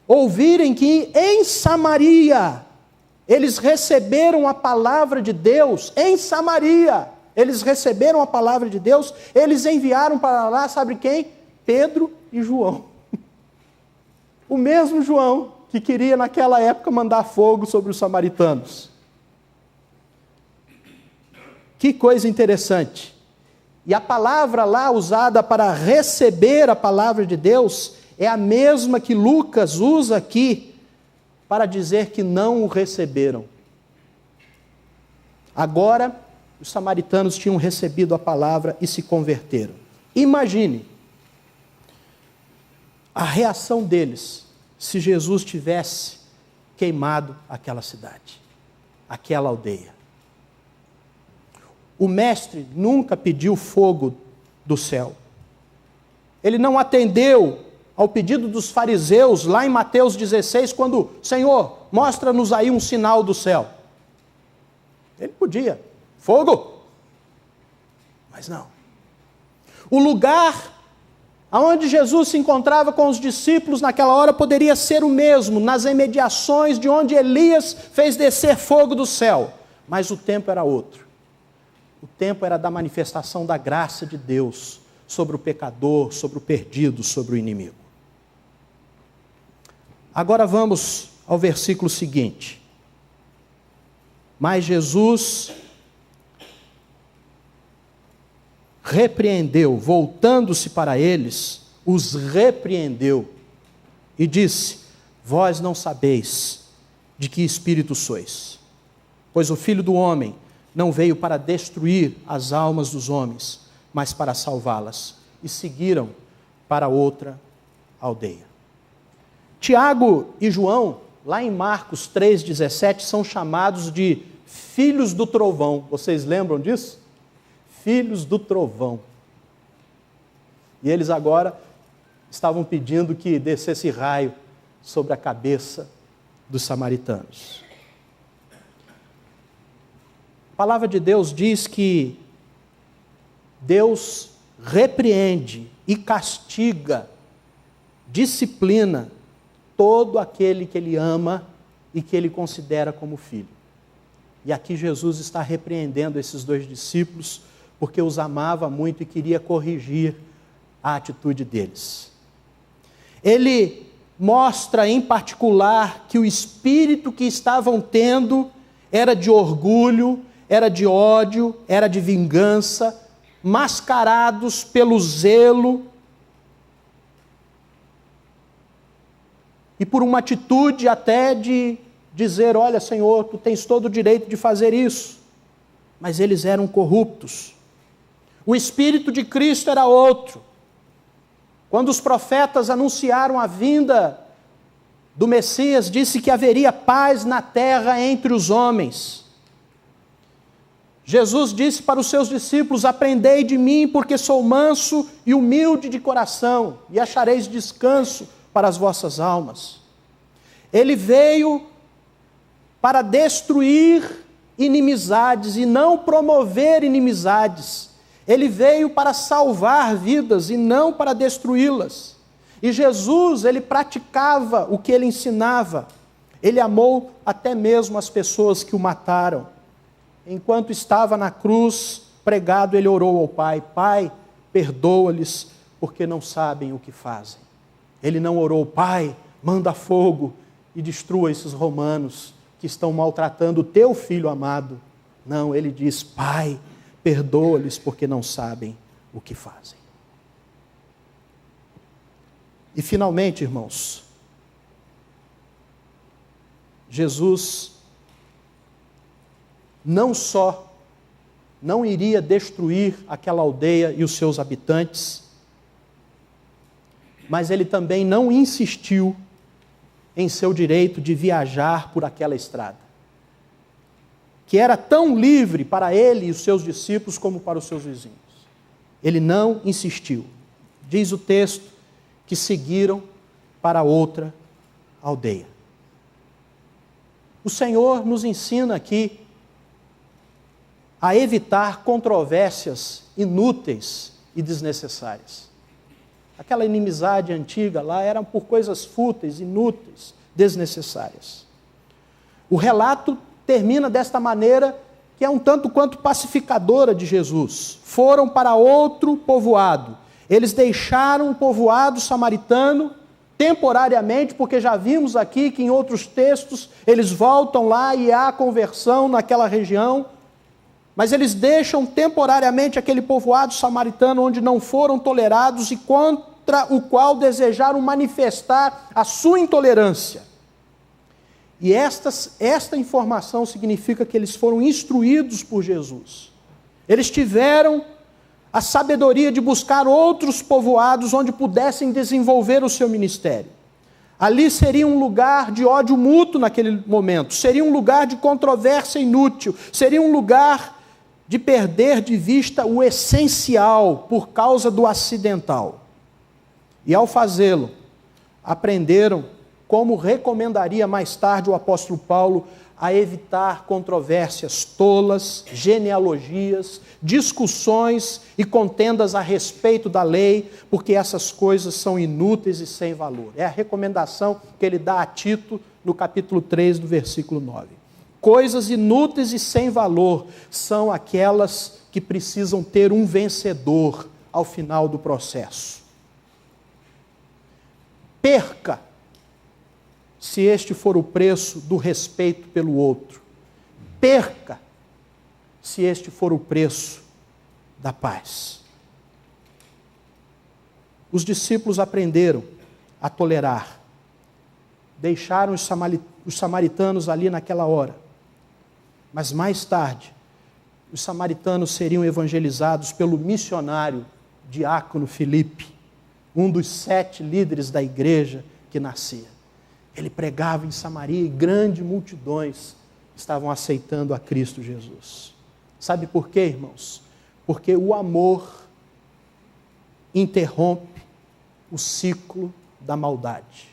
ouvirem que em Samaria eles receberam a palavra de Deus, em Samaria eles receberam a palavra de Deus, eles enviaram para lá, sabe quem? Pedro e João. O mesmo João que queria naquela época mandar fogo sobre os samaritanos. Que coisa interessante. E a palavra lá usada para receber a palavra de Deus é a mesma que Lucas usa aqui para dizer que não o receberam. Agora, os samaritanos tinham recebido a palavra e se converteram. Imagine a reação deles se Jesus tivesse queimado aquela cidade, aquela aldeia. O mestre nunca pediu fogo do céu. Ele não atendeu ao pedido dos fariseus, lá em Mateus 16, quando: Senhor, mostra-nos aí um sinal do céu. Ele podia: fogo. Mas não. O lugar aonde Jesus se encontrava com os discípulos naquela hora poderia ser o mesmo, nas imediações de onde Elias fez descer fogo do céu. Mas o tempo era outro. O tempo era da manifestação da graça de Deus sobre o pecador, sobre o perdido, sobre o inimigo. Agora vamos ao versículo seguinte. Mas Jesus repreendeu, voltando-se para eles, os repreendeu e disse: vós não sabeis de que espírito sois, pois o Filho do Homem não veio para destruir as almas dos homens, mas para salvá-las. E seguiram para outra aldeia. Tiago e João lá em Marcos 3,17, são chamados de filhos do trovão. Vocês lembram disso? Filhos do trovão. E eles agora estavam pedindo que descesse raio sobre a cabeça dos samaritanos. A palavra de Deus diz que Deus repreende e castiga, disciplina todo aquele que Ele ama e que Ele considera como filho. E aqui Jesus está repreendendo esses dois discípulos, porque os amava muito e queria corrigir a atitude deles. Ele mostra em particular que o espírito que estavam tendo era de orgulho, era de ódio, era de vingança, mascarados pelo zelo e por uma atitude até de dizer: olha, Senhor, tu tens todo o direito de fazer isso. Mas eles eram corruptos. O Espírito de Cristo era outro. Quando os profetas anunciaram a vinda do Messias, disse que haveria paz na terra entre os homens. Jesus disse para os seus discípulos: aprendei de mim, porque sou manso e humilde de coração, e achareis descanso para as vossas almas. Ele veio para destruir inimizades e não promover inimizades. Ele veio para salvar vidas e não para destruí-las. E Jesus, ele praticava o que ele ensinava. Ele amou até mesmo as pessoas que o mataram. Enquanto estava na cruz, pregado, ele orou ao Pai: Pai, perdoa-lhes, porque não sabem o que fazem. Ele não orou: Pai, manda fogo e destrua esses romanos que estão maltratando o teu filho amado. Não, ele diz: Pai, perdoa-lhes, porque não sabem o que fazem. E finalmente, irmãos, Jesus não só não iria destruir aquela aldeia e os seus habitantes, mas ele também não insistiu em seu direito de viajar por aquela estrada, que era tão livre para ele e os seus discípulos como para os seus vizinhos. Ele não insistiu. Diz o texto que seguiram para outra aldeia. O Senhor nos ensina aqui a evitar controvérsias inúteis e desnecessárias. Aquela inimizade antiga lá era por coisas fúteis, inúteis, desnecessárias. O relato termina desta maneira, que é um tanto quanto pacificadora de Jesus. Foram para outro povoado. Eles deixaram o povoado samaritano temporariamente, porque já vimos aqui que em outros textos eles voltam lá e há conversão naquela região. Mas eles deixam temporariamente aquele povoado samaritano onde não foram tolerados e contra o qual desejaram manifestar a sua intolerância. E esta informação significa que eles foram instruídos por Jesus. Eles tiveram a sabedoria de buscar outros povoados onde pudessem desenvolver o seu ministério. Ali seria um lugar de ódio mútuo naquele momento, seria um lugar de controvérsia inútil, seria um lugar de perder de vista o essencial por causa do acidental. E ao fazê-lo, aprenderam, como recomendaria mais tarde o apóstolo Paulo, a evitar controvérsias tolas, genealogias, discussões e contendas a respeito da lei, porque essas coisas são inúteis e sem valor. É a recomendação que ele dá a Tito no capítulo 3, do versículo 9. Coisas inúteis e sem valor são aquelas que precisam ter um vencedor ao final do processo. Perca, se este for o preço do respeito pelo outro. Perca, se este for o preço da paz. Os discípulos aprenderam a tolerar. Deixaram os samaritanos ali naquela hora. Mas mais tarde, os samaritanos seriam evangelizados pelo missionário diácono Filipe, um dos 7 líderes da igreja que nascia. Ele pregava em Samaria e grandes multidões estavam aceitando a Cristo Jesus. Sabe por quê, irmãos? Porque o amor interrompe o ciclo da maldade.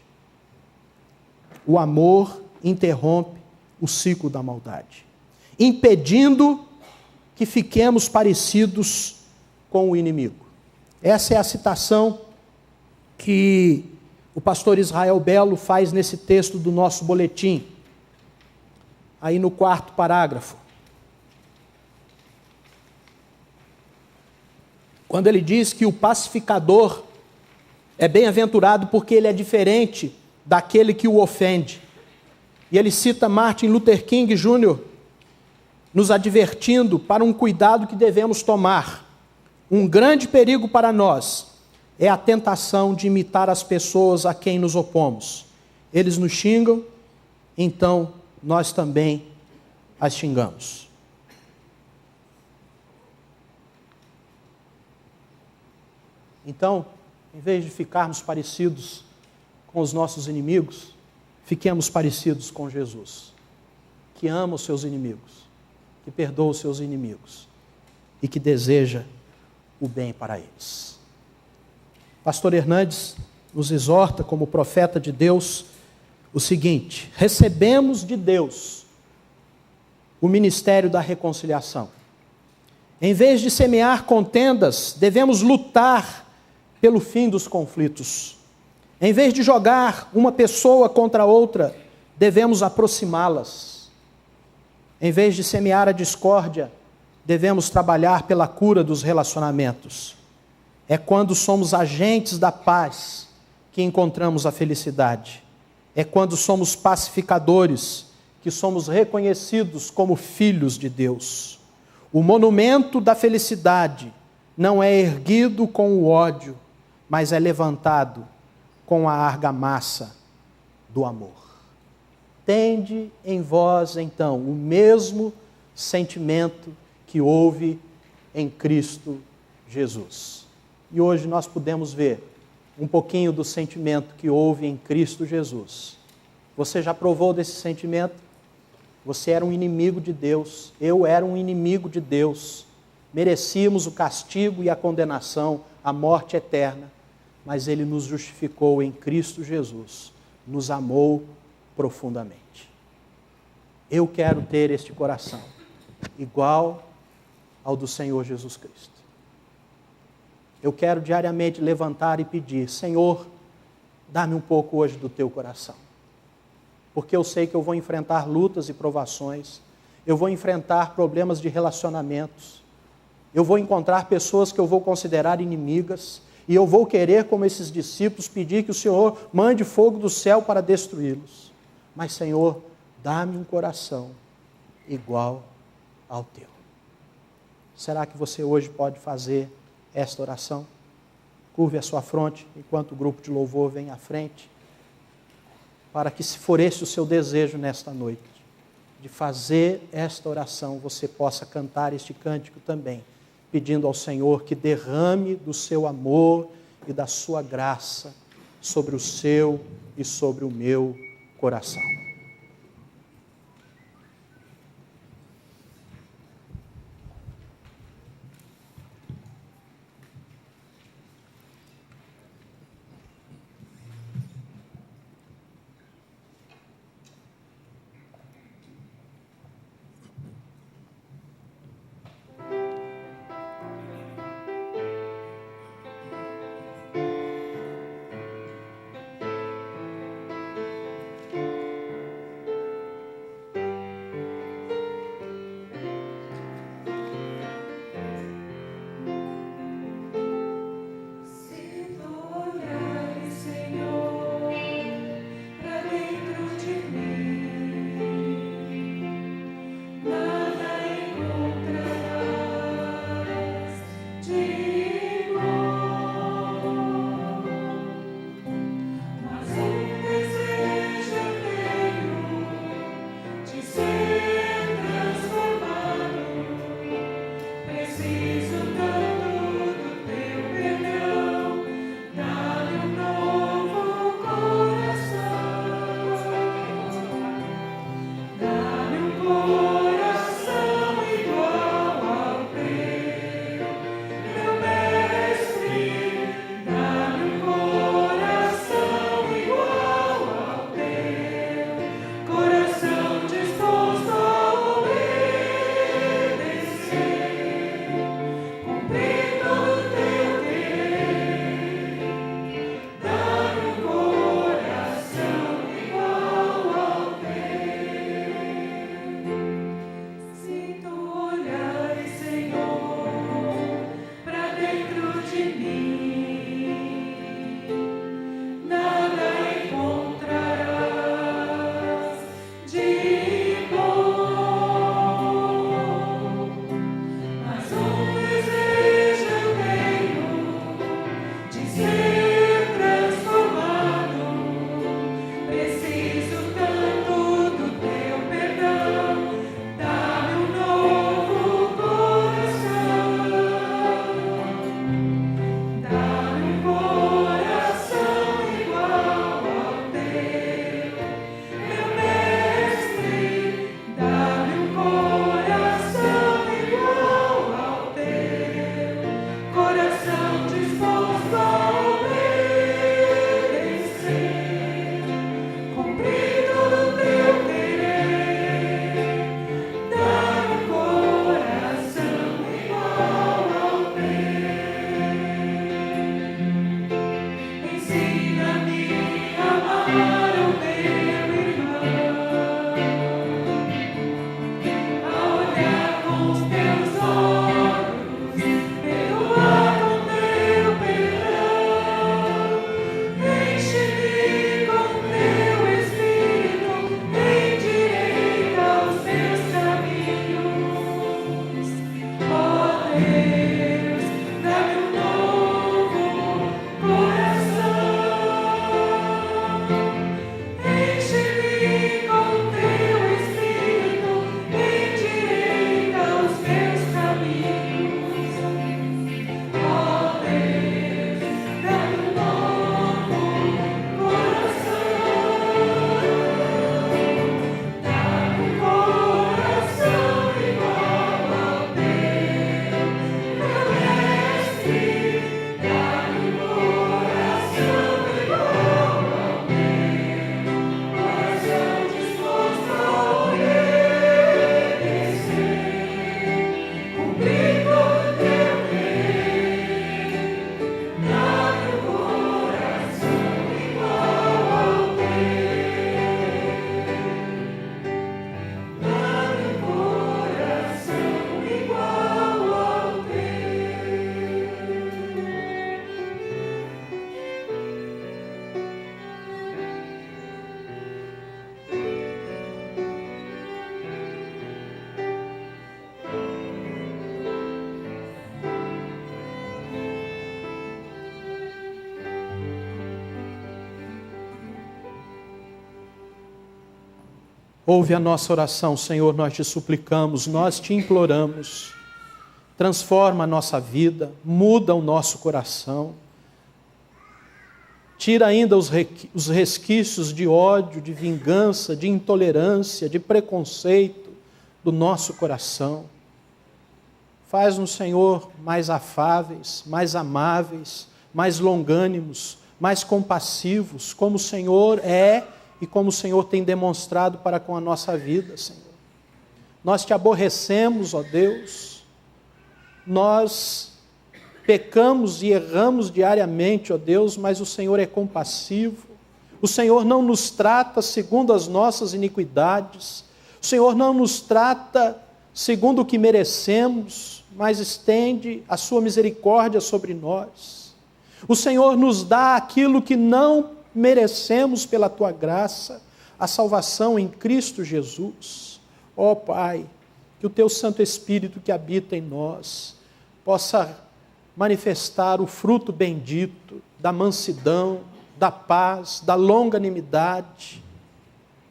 O amor interrompe o ciclo da maldade, impedindo que fiquemos parecidos com o inimigo. Essa é a citação que o pastor Israel Belo faz nesse texto do nosso boletim, aí no 4º parágrafo. Quando ele diz que o pacificador é bem-aventurado porque ele é diferente daquele que o ofende. E ele cita Martin Luther King Jr., nos advertindo para um cuidado que devemos tomar. Um grande perigo para nós é a tentação de imitar as pessoas a quem nos opomos. Eles nos xingam, então nós também as xingamos. Então, em vez de ficarmos parecidos com os nossos inimigos, fiquemos parecidos com Jesus, que ama os seus inimigos, que perdoa os seus inimigos e que deseja o bem para eles. Pastor Hernandes nos exorta, como profeta de Deus, o seguinte: recebemos de Deus o ministério da reconciliação. Em vez de semear contendas, devemos lutar pelo fim dos conflitos. Em vez de jogar uma pessoa contra outra, devemos aproximá-las. Em vez de semear a discórdia, devemos trabalhar pela cura dos relacionamentos. É quando somos agentes da paz que encontramos a felicidade. É quando somos pacificadores que somos reconhecidos como filhos de Deus. O monumento da felicidade não é erguido com o ódio, mas é levantado com a argamassa do amor. Tende em vós, então, o mesmo sentimento que houve em Cristo Jesus. E hoje nós podemos ver um pouquinho do sentimento que houve em Cristo Jesus. Você já provou desse sentimento? Você era um inimigo de Deus, eu era um inimigo de Deus. Merecíamos o castigo e a condenação, a morte eterna, mas Ele nos justificou em Cristo Jesus, nos amou profundamente. Eu quero ter este coração, igual ao do Senhor Jesus Cristo. Eu quero diariamente levantar e pedir: Senhor, dá-me um pouco hoje do teu coração. Porque eu sei que eu vou enfrentar lutas e provações, eu vou enfrentar problemas de relacionamentos, eu vou encontrar pessoas que eu vou considerar inimigas, e eu vou querer, como esses discípulos, pedir que o Senhor mande fogo do céu para destruí-los. Mas, Senhor, dá-me um coração igual ao teu. Será que você hoje pode fazer esta oração? Curve a sua fronte enquanto o grupo de louvor vem à frente, para que, se for esse o seu desejo nesta noite, de fazer esta oração, você possa cantar este cântico também, pedindo ao Senhor que derrame do seu amor e da sua graça sobre o seu e sobre o meu coração. Ouve a nossa oração, Senhor, nós te suplicamos, nós te imploramos. Transforma a nossa vida, muda o nosso coração. Tira ainda os resquícios de ódio, de vingança, de intolerância, de preconceito do nosso coração. Faz-nos, Senhor, mais afáveis, mais amáveis, mais longânimos, mais compassivos, como o Senhor é e como o Senhor tem demonstrado para com a nossa vida, Senhor. Nós te aborrecemos, ó Deus. Nós pecamos e erramos diariamente, ó Deus, mas o Senhor é compassivo. O Senhor não nos trata segundo as nossas iniquidades. O Senhor não nos trata segundo o que merecemos, mas estende a sua misericórdia sobre nós. O Senhor nos dá aquilo que não merecemos pela tua graça, a salvação em Cristo Jesus. Ó Pai, que o teu Santo Espírito que habita em nós possa manifestar o fruto bendito da mansidão, da paz, da longanimidade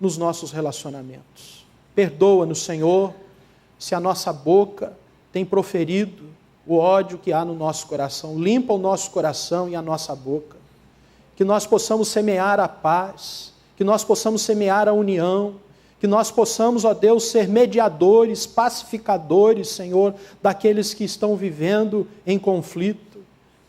nos nossos relacionamentos. Perdoa-nos, Senhor, se a nossa boca tem proferido o ódio que há no nosso coração. Limpa o nosso coração e a nossa boca. Que nós possamos semear a paz, que nós possamos semear a união, que nós possamos, ó Deus, ser mediadores, pacificadores, Senhor, daqueles que estão vivendo em conflito,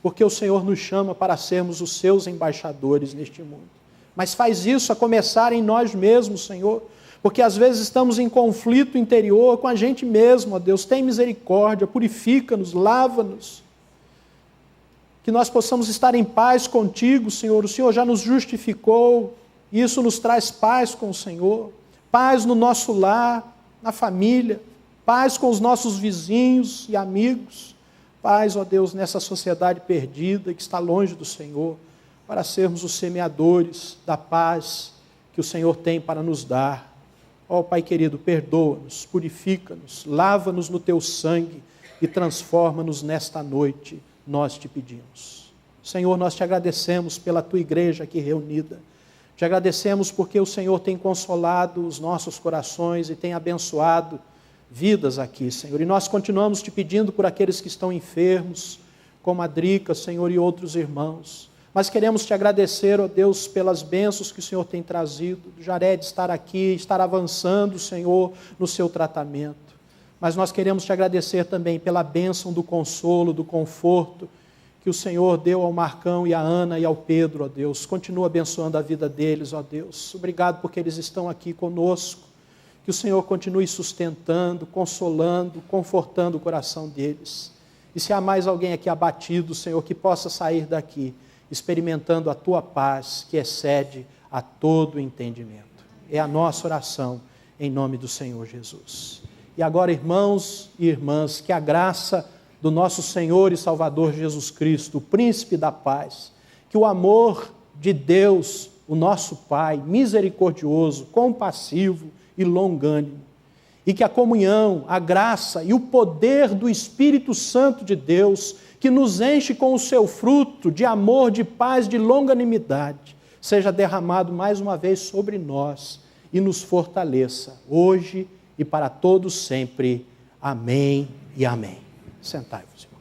porque o Senhor nos chama para sermos os seus embaixadores neste mundo. Mas faz isso a começar em nós mesmos, Senhor, porque às vezes estamos em conflito interior com a gente mesmo, ó Deus. Tem misericórdia, purifica-nos, lava-nos. Que nós possamos estar em paz contigo, Senhor. O Senhor já nos justificou, e isso nos traz paz com o Senhor. Paz no nosso lar, na família, paz com os nossos vizinhos e amigos. Paz, ó Deus, nessa sociedade perdida que está longe do Senhor, para sermos os semeadores da paz que o Senhor tem para nos dar. Ó Pai querido, perdoa-nos, purifica-nos, lava-nos no teu sangue e transforma-nos nesta noite, nós te pedimos. Senhor, nós te agradecemos pela tua igreja aqui reunida. Te agradecemos porque o Senhor tem consolado os nossos corações e tem abençoado vidas aqui, Senhor. E nós continuamos te pedindo por aqueles que estão enfermos, como a Drica, Senhor, e outros irmãos. Mas queremos te agradecer, ó Deus, pelas bênçãos que o Senhor tem trazido. Jared estar aqui, estar avançando, Senhor, no seu tratamento. Mas nós queremos te agradecer também pela bênção do consolo, do conforto que o Senhor deu ao Marcão e à Ana e ao Pedro, ó Deus. Continua abençoando a vida deles, ó Deus. Obrigado porque eles estão aqui conosco. Que o Senhor continue sustentando, consolando, confortando o coração deles. E se há mais alguém aqui abatido, Senhor, que possa sair daqui experimentando a tua paz, que excede a todo entendimento. É a nossa oração, em nome do Senhor Jesus. E agora, irmãos e irmãs, que a graça do nosso Senhor e Salvador Jesus Cristo, o Príncipe da Paz, que o amor de Deus, o nosso Pai, misericordioso, compassivo e longânimo, e que a comunhão, a graça e o poder do Espírito Santo de Deus, que nos enche com o seu fruto de amor, de paz, de longanimidade, seja derramado mais uma vez sobre nós e nos fortaleça, hoje e para todos sempre. Amém e amém. Sentai-vos, irmãos.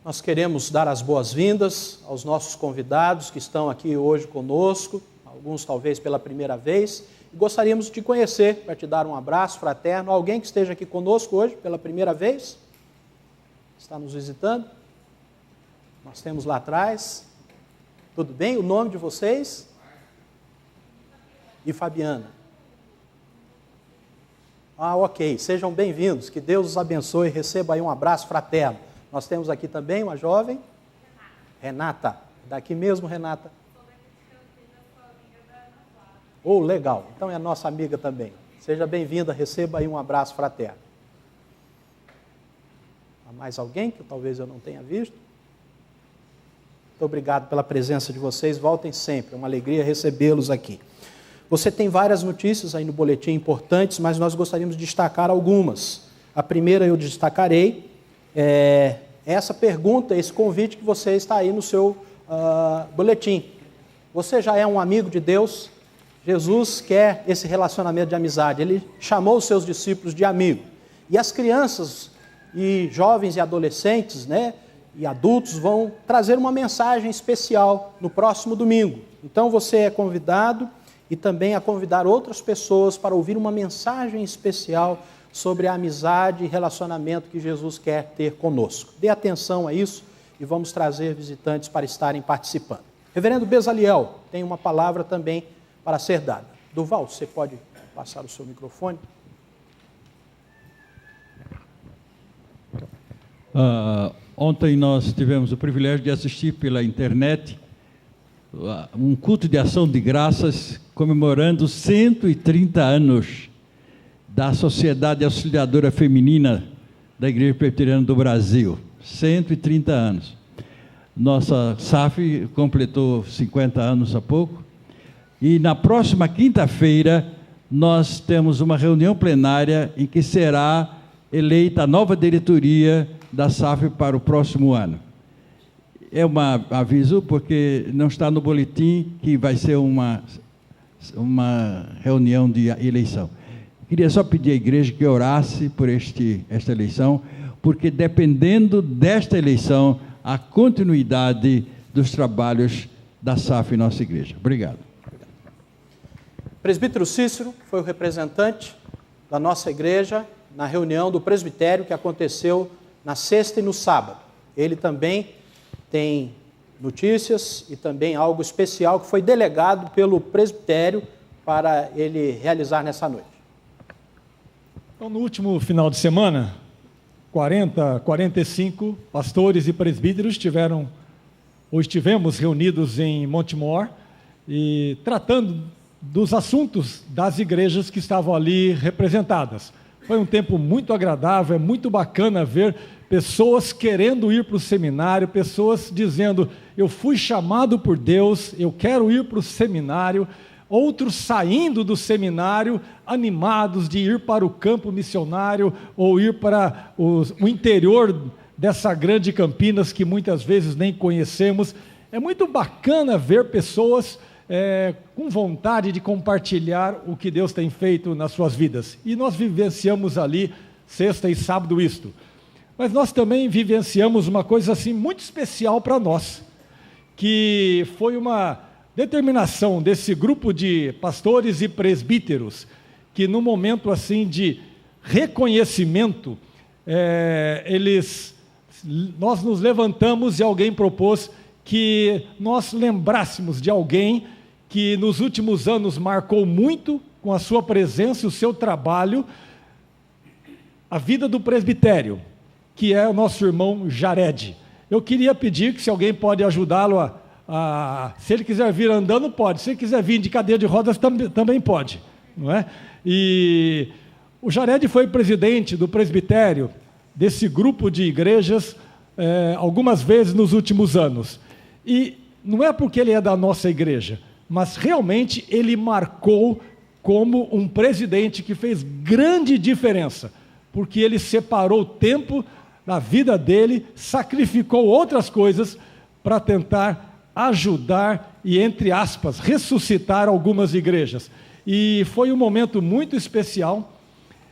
Nós queremos dar as boas-vindas aos nossos convidados que estão aqui hoje conosco, alguns talvez pela primeira vez, e gostaríamos de conhecer, para te dar um abraço fraterno, alguém que esteja aqui conosco hoje pela primeira vez, está nos visitando. Nós temos lá atrás, tudo bem? O nome de vocês? E Fabiana. Ok, sejam bem-vindos, que Deus os abençoe, receba aí um abraço fraterno. Nós temos aqui também uma jovem, Renata, daqui mesmo, Renata. Oh, legal, então é nossa amiga também. Seja bem-vinda, receba aí um abraço fraterno. Há mais alguém que talvez eu não tenha visto? Muito obrigado pela presença de vocês, voltem sempre, é uma alegria recebê-los aqui. Você tem várias notícias aí no boletim importantes, mas nós gostaríamos de destacar algumas. A primeira eu destacarei, essa pergunta, esse convite que você está aí no seu boletim. Você já é um amigo de Deus? Jesus quer esse relacionamento de amizade. Ele chamou os seus discípulos de amigo. E as crianças e jovens e adolescentes, né, e adultos vão trazer uma mensagem especial no próximo domingo. Então você é convidado e também a convidar outras pessoas para ouvir uma mensagem especial sobre a amizade e relacionamento que Jesus quer ter conosco. Dê atenção a isso e vamos trazer visitantes para estarem participando. Reverendo Bezaliel tem uma palavra também para ser dada. Durval, você pode passar o seu microfone? Ontem nós tivemos o privilégio de assistir pela internet um culto de ação de graças comemorando 130 anos da Sociedade Auxiliadora Feminina da Igreja Presbiteriana do Brasil. 130 anos. Nossa SAF completou 50 anos há pouco. E na próxima quinta-feira nós temos uma reunião plenária em que será eleita a nova diretoria da SAF para o próximo ano. É um aviso porque não está no boletim que vai ser uma reunião de eleição. Queria só pedir à igreja que orasse por esta eleição, porque dependendo desta eleição, a continuidade dos trabalhos da SAF em nossa igreja. Obrigado. Presbítero Cícero foi o representante da nossa igreja na reunião do presbitério que aconteceu na sexta e no sábado. Ele também tem notícias e também algo especial que foi delegado pelo presbitério para ele realizar nessa noite. Então, no último final de semana, 45 pastores e presbíteros estivemos reunidos em Montemor e tratando dos assuntos das igrejas que estavam ali representadas. Foi um tempo muito agradável, é muito bacana ver pessoas querendo ir para o seminário, pessoas dizendo, eu fui chamado por Deus, eu quero ir para o seminário, outros saindo do seminário, animados de ir para o campo missionário, ou ir para o interior dessa grande Campinas, que muitas vezes nem conhecemos. É muito bacana ver pessoas com vontade de compartilhar o que Deus tem feito nas suas vidas. E nós vivenciamos ali, sexta e sábado, isto. Mas nós também vivenciamos uma coisa assim muito especial para nós, que foi uma determinação desse grupo de pastores e presbíteros, que no momento assim de reconhecimento, nós nos levantamos e alguém propôs que nós lembrássemos de alguém que nos últimos anos marcou muito com a sua presença e o seu trabalho, a vida do presbitério, que é o nosso irmão Jared. Eu queria pedir que se alguém pode ajudá-lo se ele quiser vir andando, pode. Se ele quiser vir de cadeira de rodas, também pode. Não é? E o Jared foi presidente do presbitério desse grupo de igrejas algumas vezes nos últimos anos. E não é porque ele é da nossa igreja, mas realmente ele marcou como um presidente que fez grande diferença, porque ele separou o tempo da vida dele, sacrificou outras coisas para tentar ajudar e, entre aspas, ressuscitar algumas igrejas. E foi um momento muito especial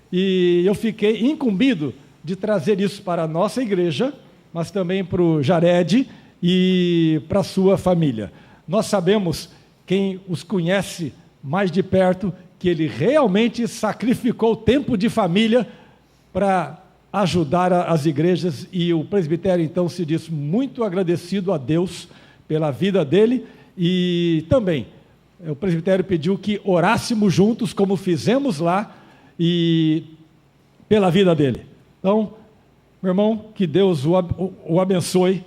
e eu fiquei incumbido de trazer isso para a nossa igreja, mas também para o Jared e para a sua família. Nós sabemos, quem os conhece mais de perto, que ele realmente sacrificou tempo de família para ajudar as igrejas, e o presbitério então se diz muito agradecido a Deus pela vida dele, e também o presbitério pediu que orássemos juntos, como fizemos lá, e pela vida dele. Então, meu irmão, que Deus o abençoe,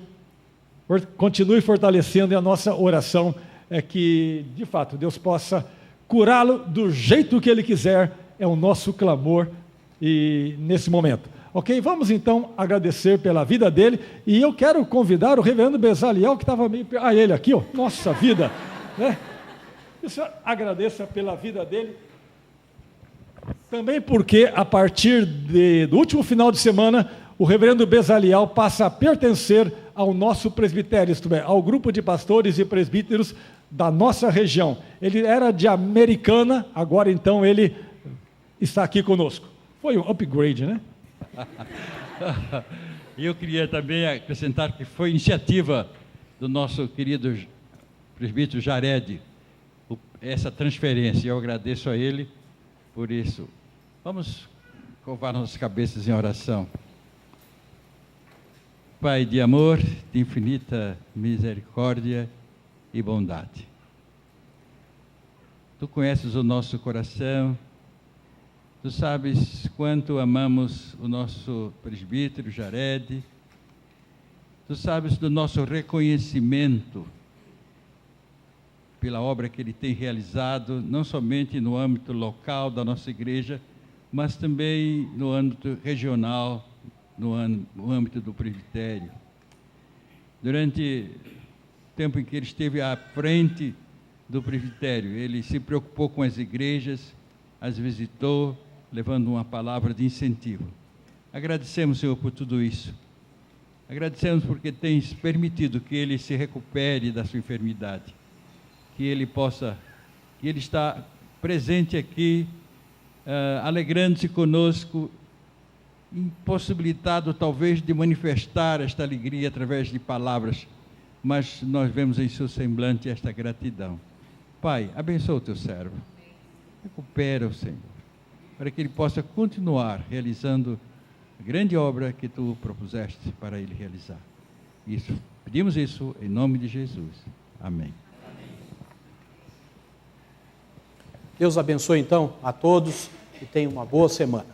continue fortalecendo, e a nossa oração é que, de fato, Deus possa curá-lo do jeito que Ele quiser, é o nosso clamor e nesse momento. Ok? Vamos então agradecer pela vida dele, e eu quero convidar o reverendo Bezaliel, que estava meio... ele aqui, ó, nossa vida, né? Que o senhor agradeça pela vida dele, também porque a partir do último final de semana, o reverendo Bezaliel passa a pertencer ao nosso presbitério, isto é, ao grupo de pastores e presbíteros da nossa região. Ele era de Americana, agora então ele está aqui conosco. Foi um upgrade, né? Eu queria também acrescentar que foi iniciativa do nosso querido presbítero Jared, essa transferência. Eu agradeço a ele por isso. Vamos curvar nossas cabeças em oração. Pai de amor, de infinita misericórdia e bondade, Tu conheces o nosso coração, Tu sabes quanto amamos o nosso presbítero Jared, Tu sabes do nosso reconhecimento pela obra que ele tem realizado, não somente no âmbito local da nossa igreja, mas também no âmbito regional, no âmbito do presbitério. Durante o tempo em que ele esteve à frente do presbitério, ele se preocupou com as igrejas, as visitou, levando uma palavra de incentivo. Agradecemos, Senhor, por tudo isso. Agradecemos porque tens permitido que ele se recupere da sua enfermidade, que ele está presente aqui, alegrando-se conosco, impossibilitado talvez de manifestar esta alegria através de palavras, mas nós vemos em seu semblante esta gratidão. Pai, abençoa o teu servo, recupera o Senhor, para que ele possa continuar realizando a grande obra que tu propuseste para ele realizar. Pedimos isso em nome de Jesus. Amém. Deus abençoe então a todos e tenha uma boa semana.